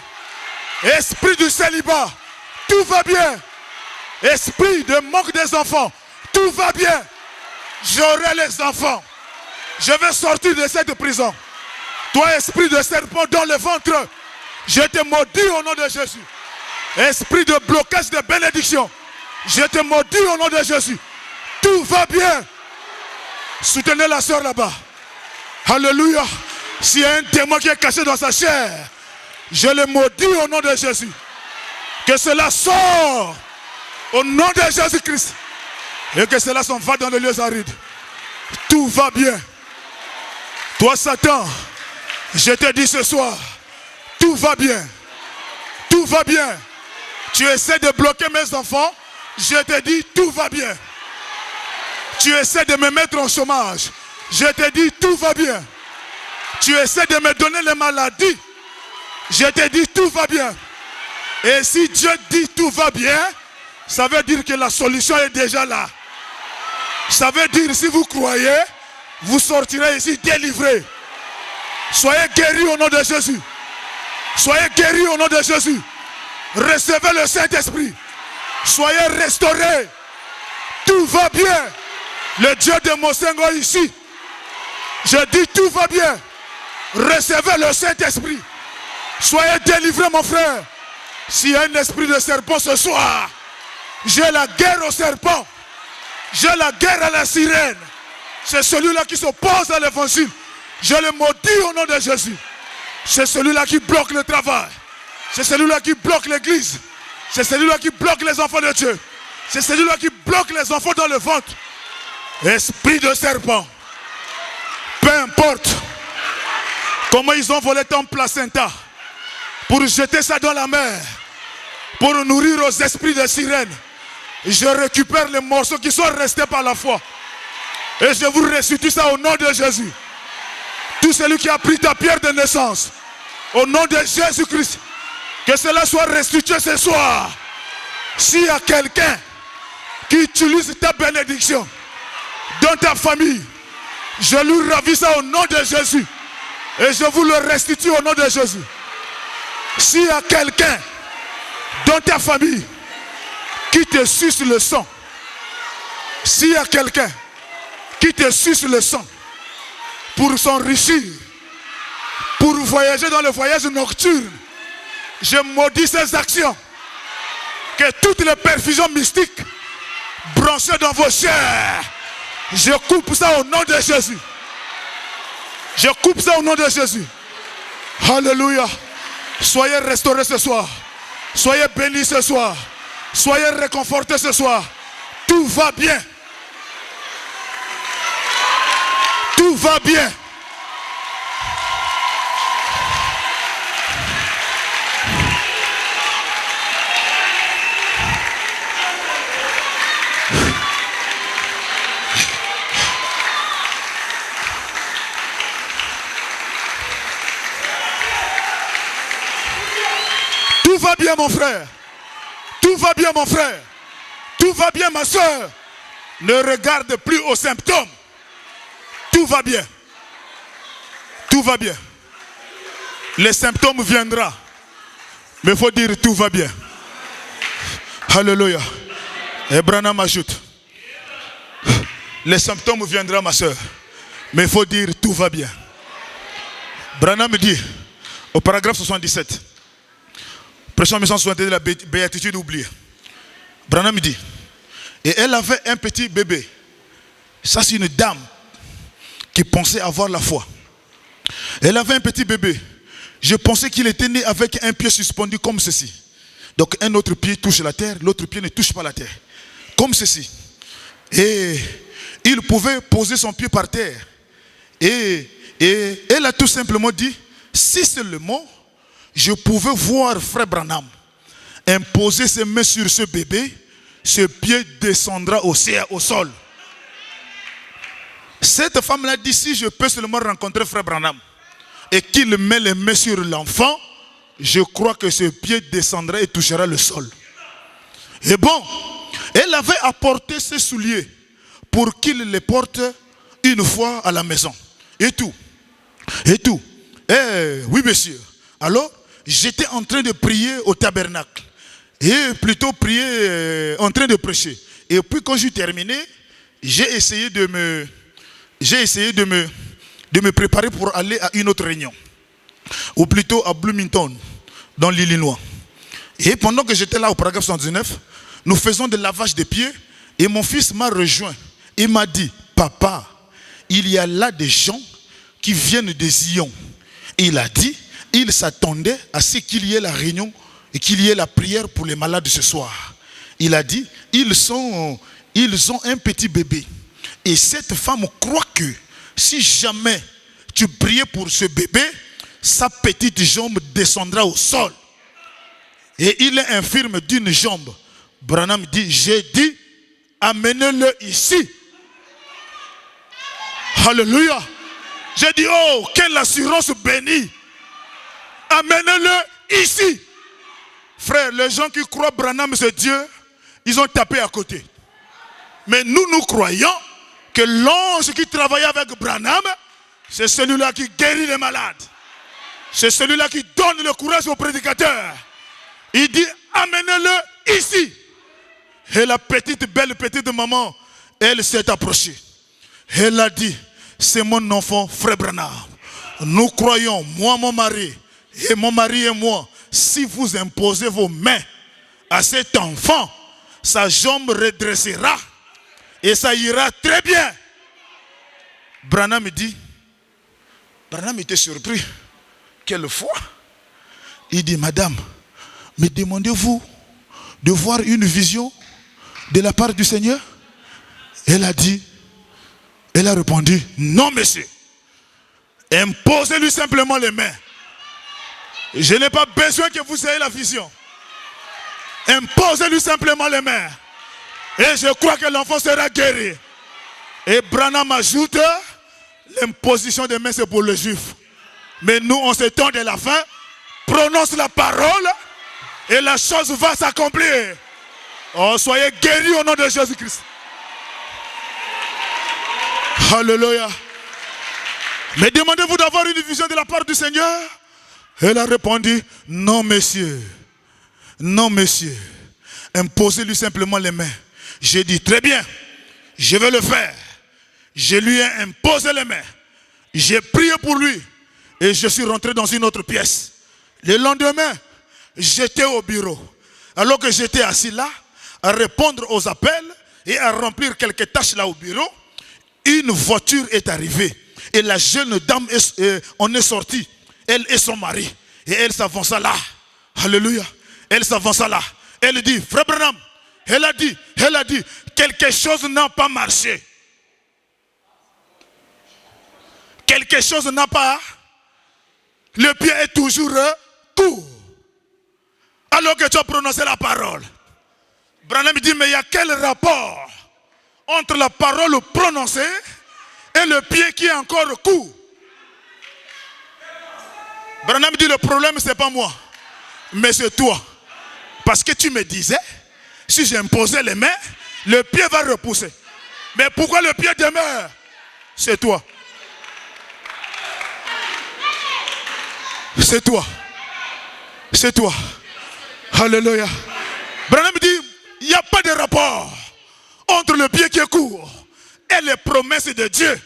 Esprit du célibat, tout va bien. Esprit de manque des enfants, tout va bien. J'aurai les enfants. Je vais sortir de cette prison. Toi, esprit de serpent dans le ventre, je te maudis au nom de Jésus. Esprit de blocage de bénédiction, je te maudis au nom de Jésus. Tout va bien. Soutenez la soeur là-bas. Alléluia. S'il y a un démon qui est caché dans sa chair, je le maudis au nom de Jésus. Que cela sort au nom de Jésus-Christ. Et que cela s'en va dans les lieux arides. Tout va bien. Toi, Satan, je te dis ce soir, tout va bien. Tout va bien. Tu essaies de bloquer mes enfants, je te dis, tout va bien. Tu essaies de me mettre en chômage, je te dis, tout va bien. Tu essaies de me donner les maladies, je te dis, tout va bien. Et si Dieu dit tout va bien, ça veut dire que la solution est déjà là. Ça veut dire, si vous croyez, vous sortirez ici délivrés. Soyez guéris au nom de Jésus. Soyez guéris au nom de Jésus. Recevez le Saint-Esprit. Soyez restaurés. Tout va bien. Le Dieu de Mosengo ici. Je dis tout va bien. Recevez le Saint-Esprit. Soyez délivrés, mon frère. S'il y a un esprit de serpent ce soir, j'ai la guerre au serpent. J'ai la guerre à la sirène. C'est celui-là qui s'oppose à l'évangile. Je le maudis au nom de Jésus. C'est celui-là qui bloque le travail. C'est celui-là qui bloque l'église. C'est celui-là qui bloque les enfants de Dieu. C'est celui-là qui bloque les enfants dans le ventre. Esprit de serpent. Peu importe comment ils ont volé ton placenta pour jeter ça dans la mer, pour nourrir aux esprits de sirène. Je récupère les morceaux qui sont restés par la foi. Et je vous restitue ça au nom de Jésus. Tout celui qui a pris ta pierre de naissance, au nom de Jésus-Christ, que cela soit restitué ce soir. S'il y a quelqu'un qui utilise ta bénédiction dans ta famille, je lui ravis ça au nom de Jésus. Et je vous le restitue au nom de Jésus. S'il y a quelqu'un dans ta famille qui te suce le sang, s'il y a quelqu'un qui te suce le sang pour s'enrichir, pour voyager dans le voyage nocturne, je maudis ces actions. Que toutes les perfusions mystiques branchées dans vos chairs, je coupe ça au nom de Jésus. Je coupe ça au nom de Jésus. Alléluia. Soyez restaurés ce soir. Soyez bénis ce soir. Soyez réconfortés ce soir. Tout va bien. Tout va bien. Tout va bien, mon frère. Tout va bien, mon frère. Tout va bien, ma soeur. Ne regarde plus aux symptômes. Tout va bien. Tout va bien. Les symptômes viendront. Mais il faut dire tout va bien. Alléluia. Et Branham ajoute. Les symptômes viendront, ma soeur. Mais il faut dire tout va bien. Branham dit au paragraphe 77. Prêchant 1961 de la béatitude oubliée. Branham dit, et elle avait un petit bébé. Ça, c'est une dame qui pensait avoir la foi. Elle avait un petit bébé. Je pensais qu'il était né avec un pied suspendu comme ceci. Donc un autre pied touche la terre, l'autre pied ne touche pas la terre. Comme ceci. Et il pouvait poser son pied par terre. Et elle a tout simplement dit, si seulement je pouvais voir frère Branham imposer ses mains sur ce bébé, ce pied descendra au sol. Cette femme-là dit, si je peux seulement rencontrer frère Branham et qu'il met les mains sur l'enfant, je crois que ce pied descendra et touchera le sol. Et bon, elle avait apporté ses souliers pour qu'il les porte une fois à la maison. Et tout. Oui, monsieur. Alors, j'étais en train de prier au tabernacle. Et plutôt prier, en train de prêcher. Et puis quand j'ai terminé, j'ai essayé de me préparer pour aller à une autre réunion. Ou plutôt à Bloomington, dans l'Illinois. Et pendant que j'étais là au paragraphe 119, nous faisons de lavage des pieds. Et mon fils m'a rejoint. Il m'a dit, papa, il y a là des gens qui viennent de Zion. Et il a dit, il s'attendait à ce qu'il y ait la réunion et qu'il y ait la prière pour les malades ce soir. Il a dit, ils ont un petit bébé. Et cette femme croit que si jamais tu priais pour ce bébé, sa petite jambe descendra au sol. Et il est infirme d'une jambe. Branham dit, j'ai dit, amenez-le ici. Alléluia. J'ai dit, oh, quelle assurance bénie. Amenez-le ici. Frère, les gens qui croient Branham c'est Dieu, ils ont tapé à côté. Mais nous croyons que l'ange qui travaillait avec Branham, c'est celui-là qui guérit les malades. C'est celui-là qui donne le courage aux prédicateurs. Il dit, amenez-le ici. Et la belle petite maman, elle s'est approchée. Elle a dit, c'est mon enfant, frère Branham. Nous croyons, moi, mon mari et moi, si vous imposez vos mains à cet enfant, sa jambe redressera et ça ira très bien. Branham dit, Branham était surpris. Quelle foi? Il dit, madame, me demandez-vous de voir une vision de la part du Seigneur? Elle a répondu, non monsieur. Imposez-lui simplement les mains. Je n'ai pas besoin que vous ayez la vision. Imposez-lui simplement les mains. Et je crois que l'enfant sera guéri. Et Branham ajoute, l'imposition des mains c'est pour les juifs. Mais nous, on s'étend de la fin, prononce la parole et la chose va s'accomplir. Oh, soyez guéris au nom de Jésus-Christ. Alléluia. Mais demandez-vous d'avoir une vision de la part du Seigneur? Elle a répondu, non monsieur. Non monsieur. Imposez-lui simplement les mains. J'ai dit, très bien, je vais le faire. Je lui ai imposé les mains. J'ai prié pour lui. Et je suis rentré dans une autre pièce. Le lendemain, j'étais au bureau. Alors que j'étais assis là, à répondre aux appels et à remplir quelques tâches là au bureau, une voiture est arrivée. Et la jeune dame en est sortie. Elle et son mari. Et elle s'avança là. Alléluia. Elle s'avança là. Elle dit, frère Branham, elle a dit, quelque chose n'a pas marché. Quelque chose n'a pas. Le pied est toujours court. Alors que tu as prononcé la parole. Branham dit, mais il y a quel rapport entre la parole prononcée et le pied qui est encore court? Branham dit, le problème c'est pas moi, mais c'est toi. Parce que tu me disais, si j'imposais les mains, le pied va repousser. Mais pourquoi le pied demeure? C'est toi. C'est toi. C'est toi. Alléluia. Branham dit, il n'y a pas de rapport entre le pied qui est court et les promesses de Dieu.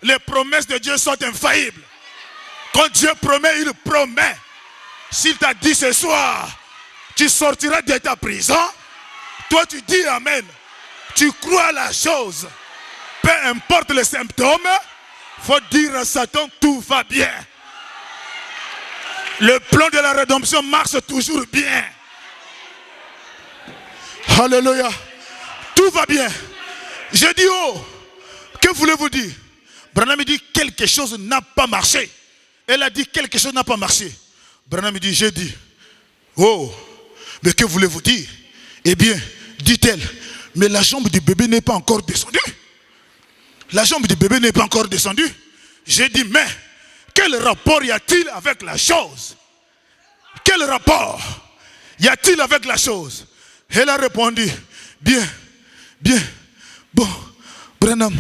Les promesses de Dieu sont infaillibles. Quand Dieu promet, il promet. S'il t'a dit ce soir, tu sortiras de ta prison, toi tu dis amen. Tu crois à la chose. Peu importe les symptômes, il faut dire à Satan, tout va bien. Le plan de la rédemption marche toujours bien. Alléluia. Tout va bien. J'ai dit, oh, que voulez-vous dire? Branham dit, quelque chose n'a pas marché. Elle a dit, quelque chose n'a pas marché. Branham dit, j'ai dit, oh, mais que voulez-vous dire? Eh bien, dit-elle, mais la jambe du bébé n'est pas encore descendue. La jambe du bébé n'est pas encore descendue. J'ai dit, mais quel rapport y a-t-il avec la chose? Quel rapport y a-t-il avec la chose? Elle a répondu, bien, bon, Branham,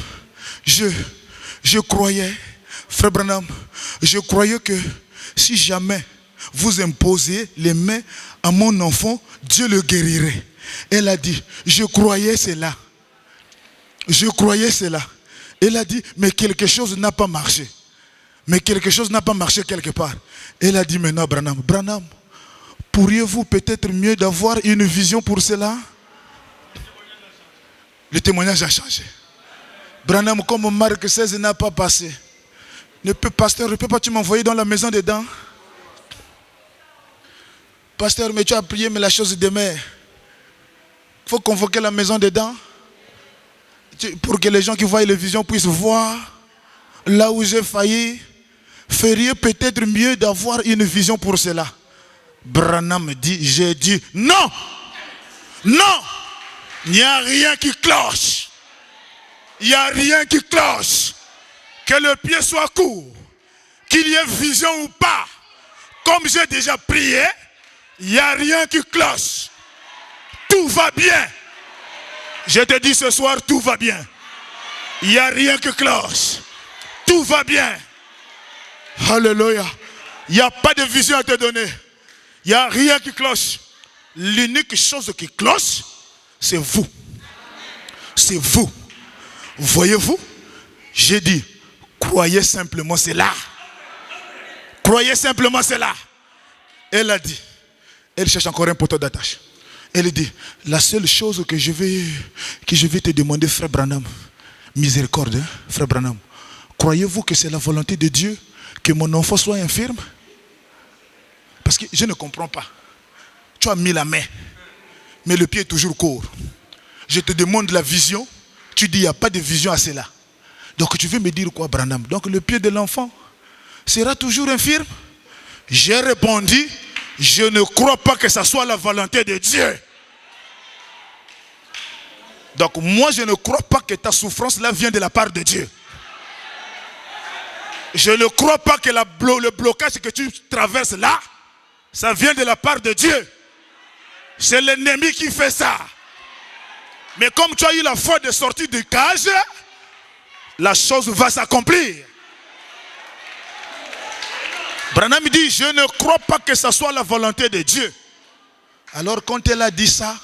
je croyais, frère Branham, je croyais que si jamais vous imposiez les mains à mon enfant, Dieu le guérirait. Elle a dit, je croyais cela. Je croyais cela. Elle a dit, mais quelque chose n'a pas marché. Mais quelque chose n'a pas marché quelque part. Elle a dit maintenant, Branham, pourriez-vous peut-être mieux d'avoir une vision pour cela? Le témoignage a changé. Branham, comme Marc 16 n'a pas passé, pasteur, ne peux pas tu m'envoyer dans la maison des dents? Pasteur, mais tu as prié, mais la chose demeure. Il faut convoquer la maison des dents pour que les gens qui voient les visions puissent voir là où j'ai failli. Feriez peut-être mieux d'avoir une vision pour cela. Branham dit, j'ai dit, non, non, il n'y a rien qui cloche. Il n'y a rien qui cloche. Que le pied soit court, qu'il y ait vision ou pas, comme j'ai déjà prié, il n'y a rien qui cloche. Tout va bien. Je te dis ce soir, tout va bien. Il n'y a rien qui cloche. Tout va bien. Alléluia. Il n'y a pas de vision à te donner. Il n'y a rien qui cloche. L'unique chose qui cloche, c'est vous. C'est vous. Voyez-vous? J'ai dit, croyez simplement cela. Croyez simplement cela. Elle a dit, elle cherche encore un poteau d'attache. Elle dit, la seule chose que je vais te demander, frère Branham, miséricorde, hein, frère Branham, croyez-vous que c'est la volonté de Dieu que mon enfant soit infirme? Parce que je ne comprends pas. Tu as mis la main, mais le pied est toujours court. Je te demande la vision, tu dis il n'y a pas de vision à cela. Donc tu veux me dire quoi, Branham? Donc le pied de l'enfant sera toujours infirme? J'ai répondu, je ne crois pas que ce soit la volonté de Dieu. Donc moi je ne crois pas que ta souffrance là vient de la part de Dieu. Je ne crois pas que le blocage que tu traverses là, ça vient de la part de Dieu. C'est l'ennemi qui fait ça. Mais comme tu as eu la foi de sortir du cage, la chose va s'accomplir. Branham dit, je ne crois pas que ce soit la volonté de Dieu. Alors quand elle a dit ça,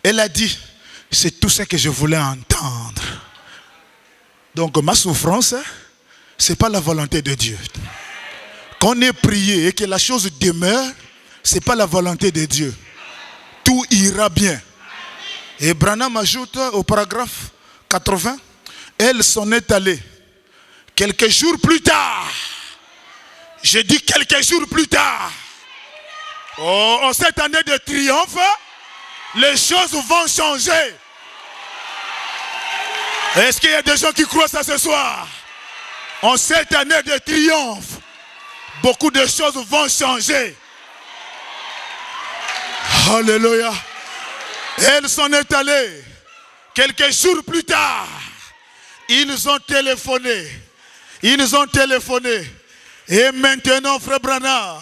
elle a dit, c'est tout ce que je voulais entendre. Donc ma souffrance, ce n'est pas la volonté de Dieu. Qu'on ait prié et que la chose demeure, ce n'est pas la volonté de Dieu. Tout ira bien. Et Branham ajoute au paragraphe 80, elle s'en est allée. Quelques jours plus tard, je dis quelques jours plus tard, en cette année de triomphe, les choses vont changer. Est-ce qu'il y a des gens qui croient ça ce soir? En cette année de triomphe, beaucoup de choses vont changer. Alléluia. Elle s'en est allée. Quelques jours plus tard, ils ont téléphoné. Ils ont téléphoné. Et maintenant, frère Branham,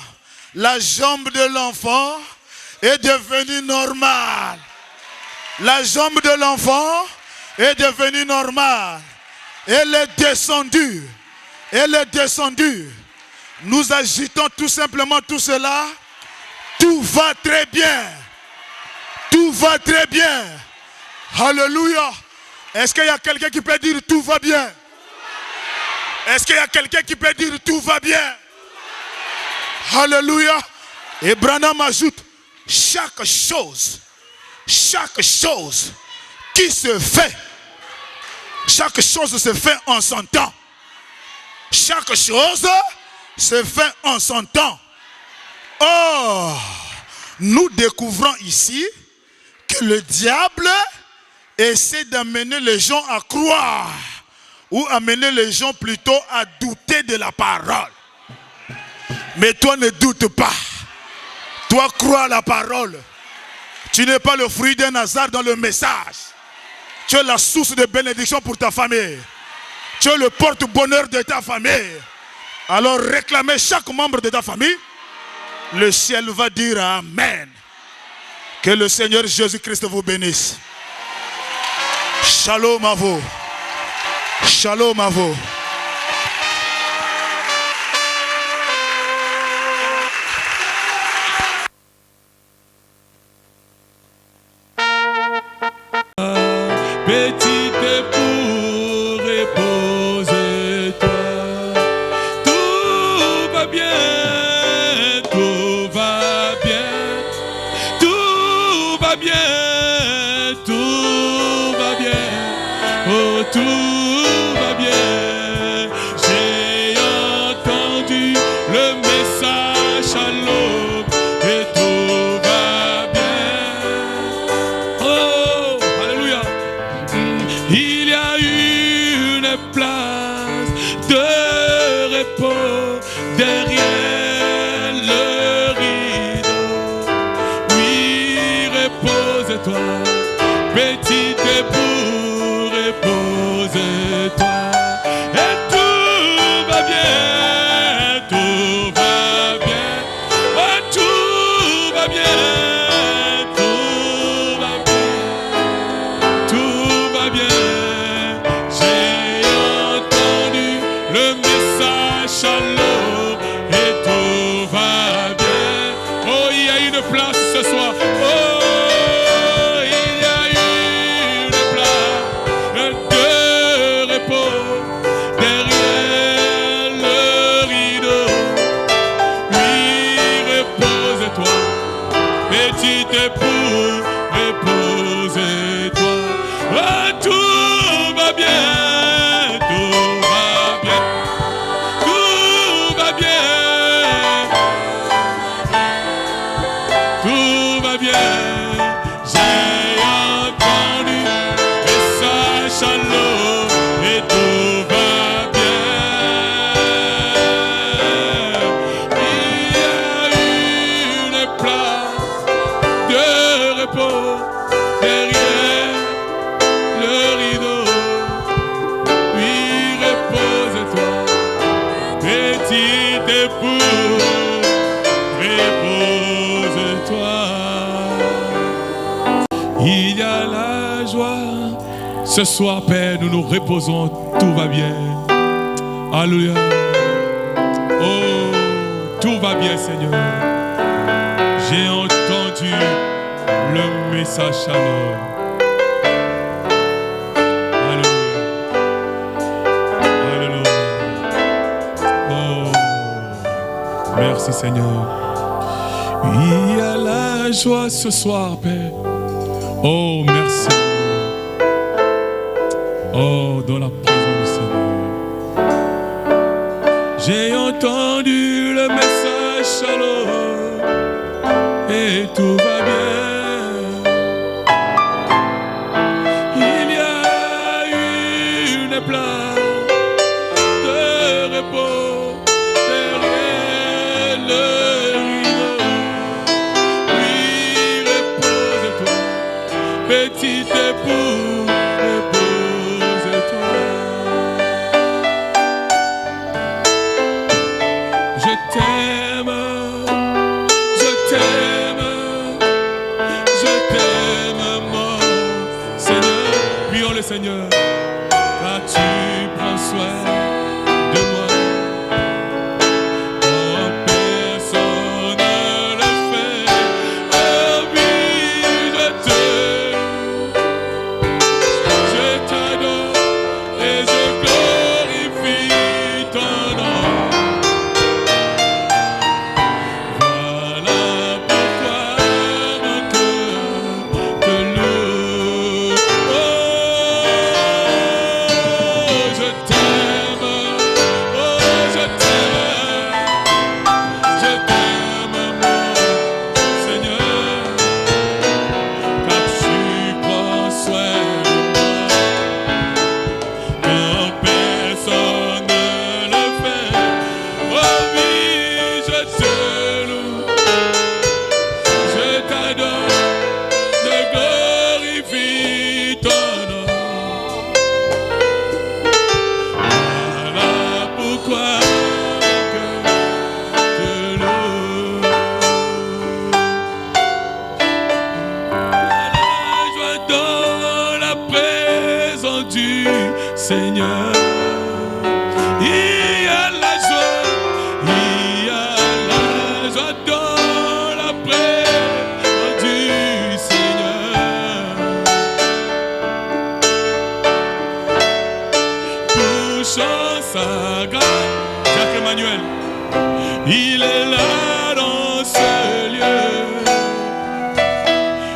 la jambe de l'enfant est devenue normale. La jambe de l'enfant est devenue normale. Elle est descendue. Elle est descendue. Nous agitons tout simplement tout cela. Tout va très bien. Tout va très bien. Alléluia. Est-ce qu'il y a quelqu'un qui peut dire tout va bien? Est-ce qu'il y a quelqu'un qui peut dire tout va bien? Alléluia. Et Branham ajoute, chaque chose qui se fait, chaque chose se fait en son temps. Chaque chose se fait en son temps. Or, nous découvrons ici que le diable essaie d'amener les gens à croire ou amener les gens plutôt à douter de la parole. Mais toi ne doute pas. Toi crois à la parole. Tu n'es pas le fruit d'un hasard dans le message. Tu es la source de bénédiction pour ta famille. Tu es le porte-bonheur de ta famille. Alors réclamez chaque membre de ta famille. Le ciel va dire Amen. Que le Seigneur Jésus-Christ vous bénisse. Shalom à vous. Shalom à vous. Petite époux, repose-toi. Tout va bien, tout va bien, tout va bien, tout va bien, oh tout va bien. J'ai entendu le message à l'aube et tout va bien. Oh, alléluia. Il y a une place de repos derrière le rideau. Oui, repose-toi, petit époux, repose-toi. Et tout va bien, tout va bien, oh, tout va bien, tout va bien, tout va bien. J'ai entendu le message à l'eau et tout va bien. Oh, il y a une place ce soir. Oh, il y a une place de repos derrière le rideau. Oui, repose-toi, petit époux, repose-toi. Oh, tout va bien, tout va bien, tout va bien, tout va bien. J'ai entendu message à l'eau et tout va bien. Il y a une place de repos derrière le rideau. Oui, repose-toi, petit époux, repose-toi. Il y a la joie. Ce soir, Père, nous nous reposons, tout va bien. Alléluia. Oh, tout va bien, Seigneur. J'ai entendu le message alors. Alléluia. Alléluia. Oh, merci, Seigneur. Il y a la joie ce soir, Père. Oh, merci. Oh, dans la présence du Seigneur. J'ai entendu le message alors et tout va bien. Il y a une place de repos derrière le rideau. Oui, repose-toi, petit époux, repose-toi. Je t'aime, je t'aime, je t'aime, mon Seigneur. Prions le Seigneur, car tu prends soin de moi. touchant sa grâce. Jacques Emmanuel, il est là dans ce lieu.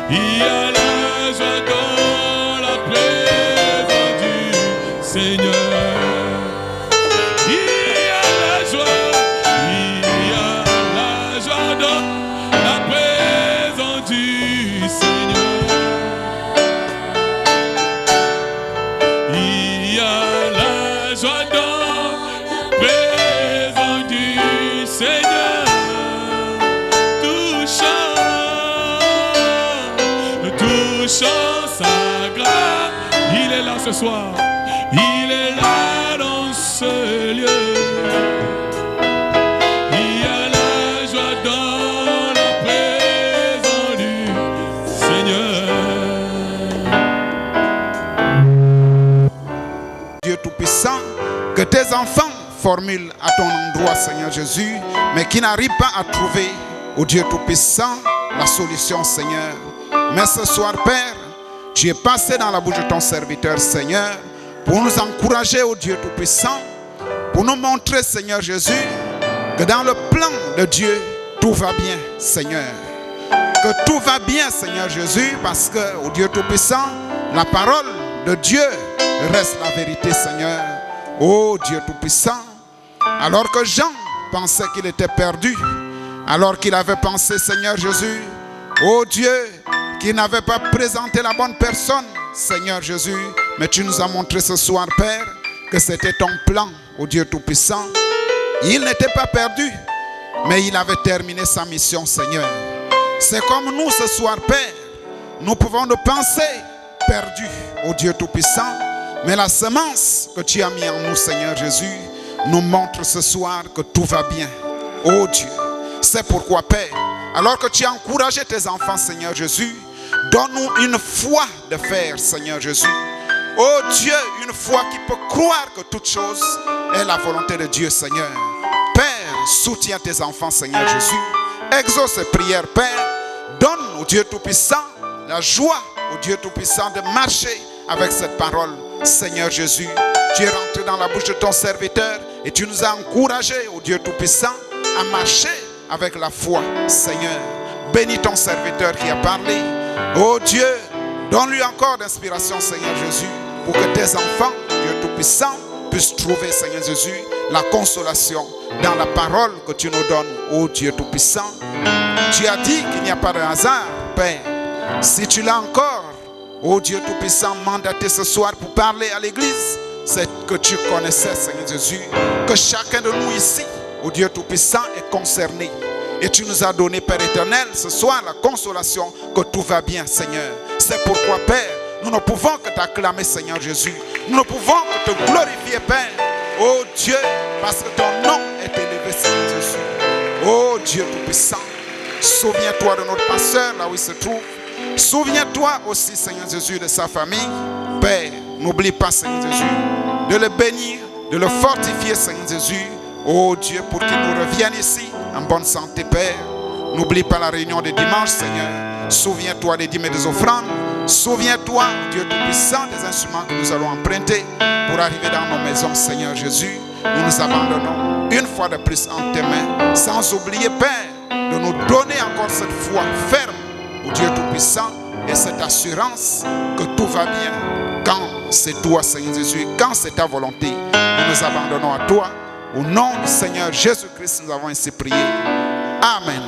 Il y a la joie dans la présence du Seigneur. Ce soir, il est là dans ce lieu. Il y a la joie dans la présence du Seigneur. Dieu Tout-Puissant, que tes enfants formulent à ton endroit, Seigneur Jésus, mais qui n'arrivent pas à trouver, au Dieu Tout-Puissant, la solution, Seigneur. Mais ce soir, Père, tu es passé dans la bouche de ton serviteur, Seigneur, pour nous encourager, au Dieu Tout-Puissant, pour nous montrer, Seigneur Jésus, que dans le plan de Dieu, tout va bien, Seigneur. Que tout va bien, Seigneur Jésus, parce que, au Dieu Tout-Puissant, la parole de Dieu reste la vérité, Seigneur. Ô Dieu Tout-Puissant, alors que Jean pensait qu'il était perdu, alors qu'il avait pensé, Seigneur Jésus, ô Dieu, qui n'avait pas présenté la bonne personne, Seigneur Jésus, mais tu nous as montré ce soir, Père, que c'était ton plan, ô Dieu Tout-Puissant. Il n'était pas perdu, mais il avait terminé sa mission, Seigneur. C'est comme nous ce soir, Père, nous pouvons nous penser perdus, ô Dieu Tout-Puissant, mais la semence que tu as mis en nous, Seigneur Jésus, nous montre ce soir que tout va bien, ô Dieu. C'est pourquoi, Père, alors que tu as encouragé tes enfants, Seigneur Jésus, donne-nous une foi de fer, Seigneur Jésus. Oh Dieu, une foi qui peut croire que toute chose est la volonté de Dieu, Seigneur. Père, soutiens tes enfants, Seigneur Jésus. Exauce ces prières, Père. Donne au Dieu Tout-Puissant la joie, au Dieu Tout-Puissant, de marcher avec cette parole, Seigneur Jésus. Tu es rentré dans la bouche de ton serviteur et tu nous as encouragés, au Dieu Tout-Puissant, à marcher avec la foi, Seigneur. Bénis ton serviteur qui a parlé. Oh Dieu, donne-lui encore d'inspiration, Seigneur Jésus, pour que tes enfants, Dieu Tout-Puissant, puissent trouver, Seigneur Jésus, la consolation dans la parole que tu nous donnes, oh Dieu Tout-Puissant. Tu as dit qu'il n'y a pas de hasard, Père. Si tu l'as encore, oh Dieu Tout-Puissant, mandaté ce soir pour parler à l'église, c'est que tu connaissais, Seigneur Jésus, que chacun de nous ici, oh Dieu Tout-Puissant, est concerné. Et tu nous as donné, Père éternel, ce soir la consolation que tout va bien, Seigneur. C'est pourquoi, Père, nous ne pouvons que t'acclamer, Seigneur Jésus. Nous ne pouvons que te glorifier, Père. Oh Dieu, parce que ton nom est élevé, Seigneur Jésus. Oh Dieu Tout-Puissant, souviens-toi de notre pasteur, là où il se trouve. Souviens-toi aussi, Seigneur Jésus, de sa famille. Père, n'oublie pas, Seigneur Jésus, de le bénir, de le fortifier, Seigneur Jésus. Oh Dieu, pour qu'il nous revienne ici en bonne santé, Père. N'oublie pas la réunion de dimanche, Seigneur. Souviens-toi des dîmes et des offrandes. Souviens-toi, Dieu Tout-Puissant, des instruments que nous allons emprunter pour arriver dans nos maisons, Seigneur Jésus. Nous nous abandonnons une fois de plus en tes mains, sans oublier, Père, de nous donner encore cette foi ferme au Dieu Tout-Puissant et cette assurance que tout va bien quand c'est toi, Seigneur Jésus, quand c'est ta volonté. Nous nous abandonnons à toi. Au nom du Seigneur Jésus-Christ, nous avons ainsi prié. Amen.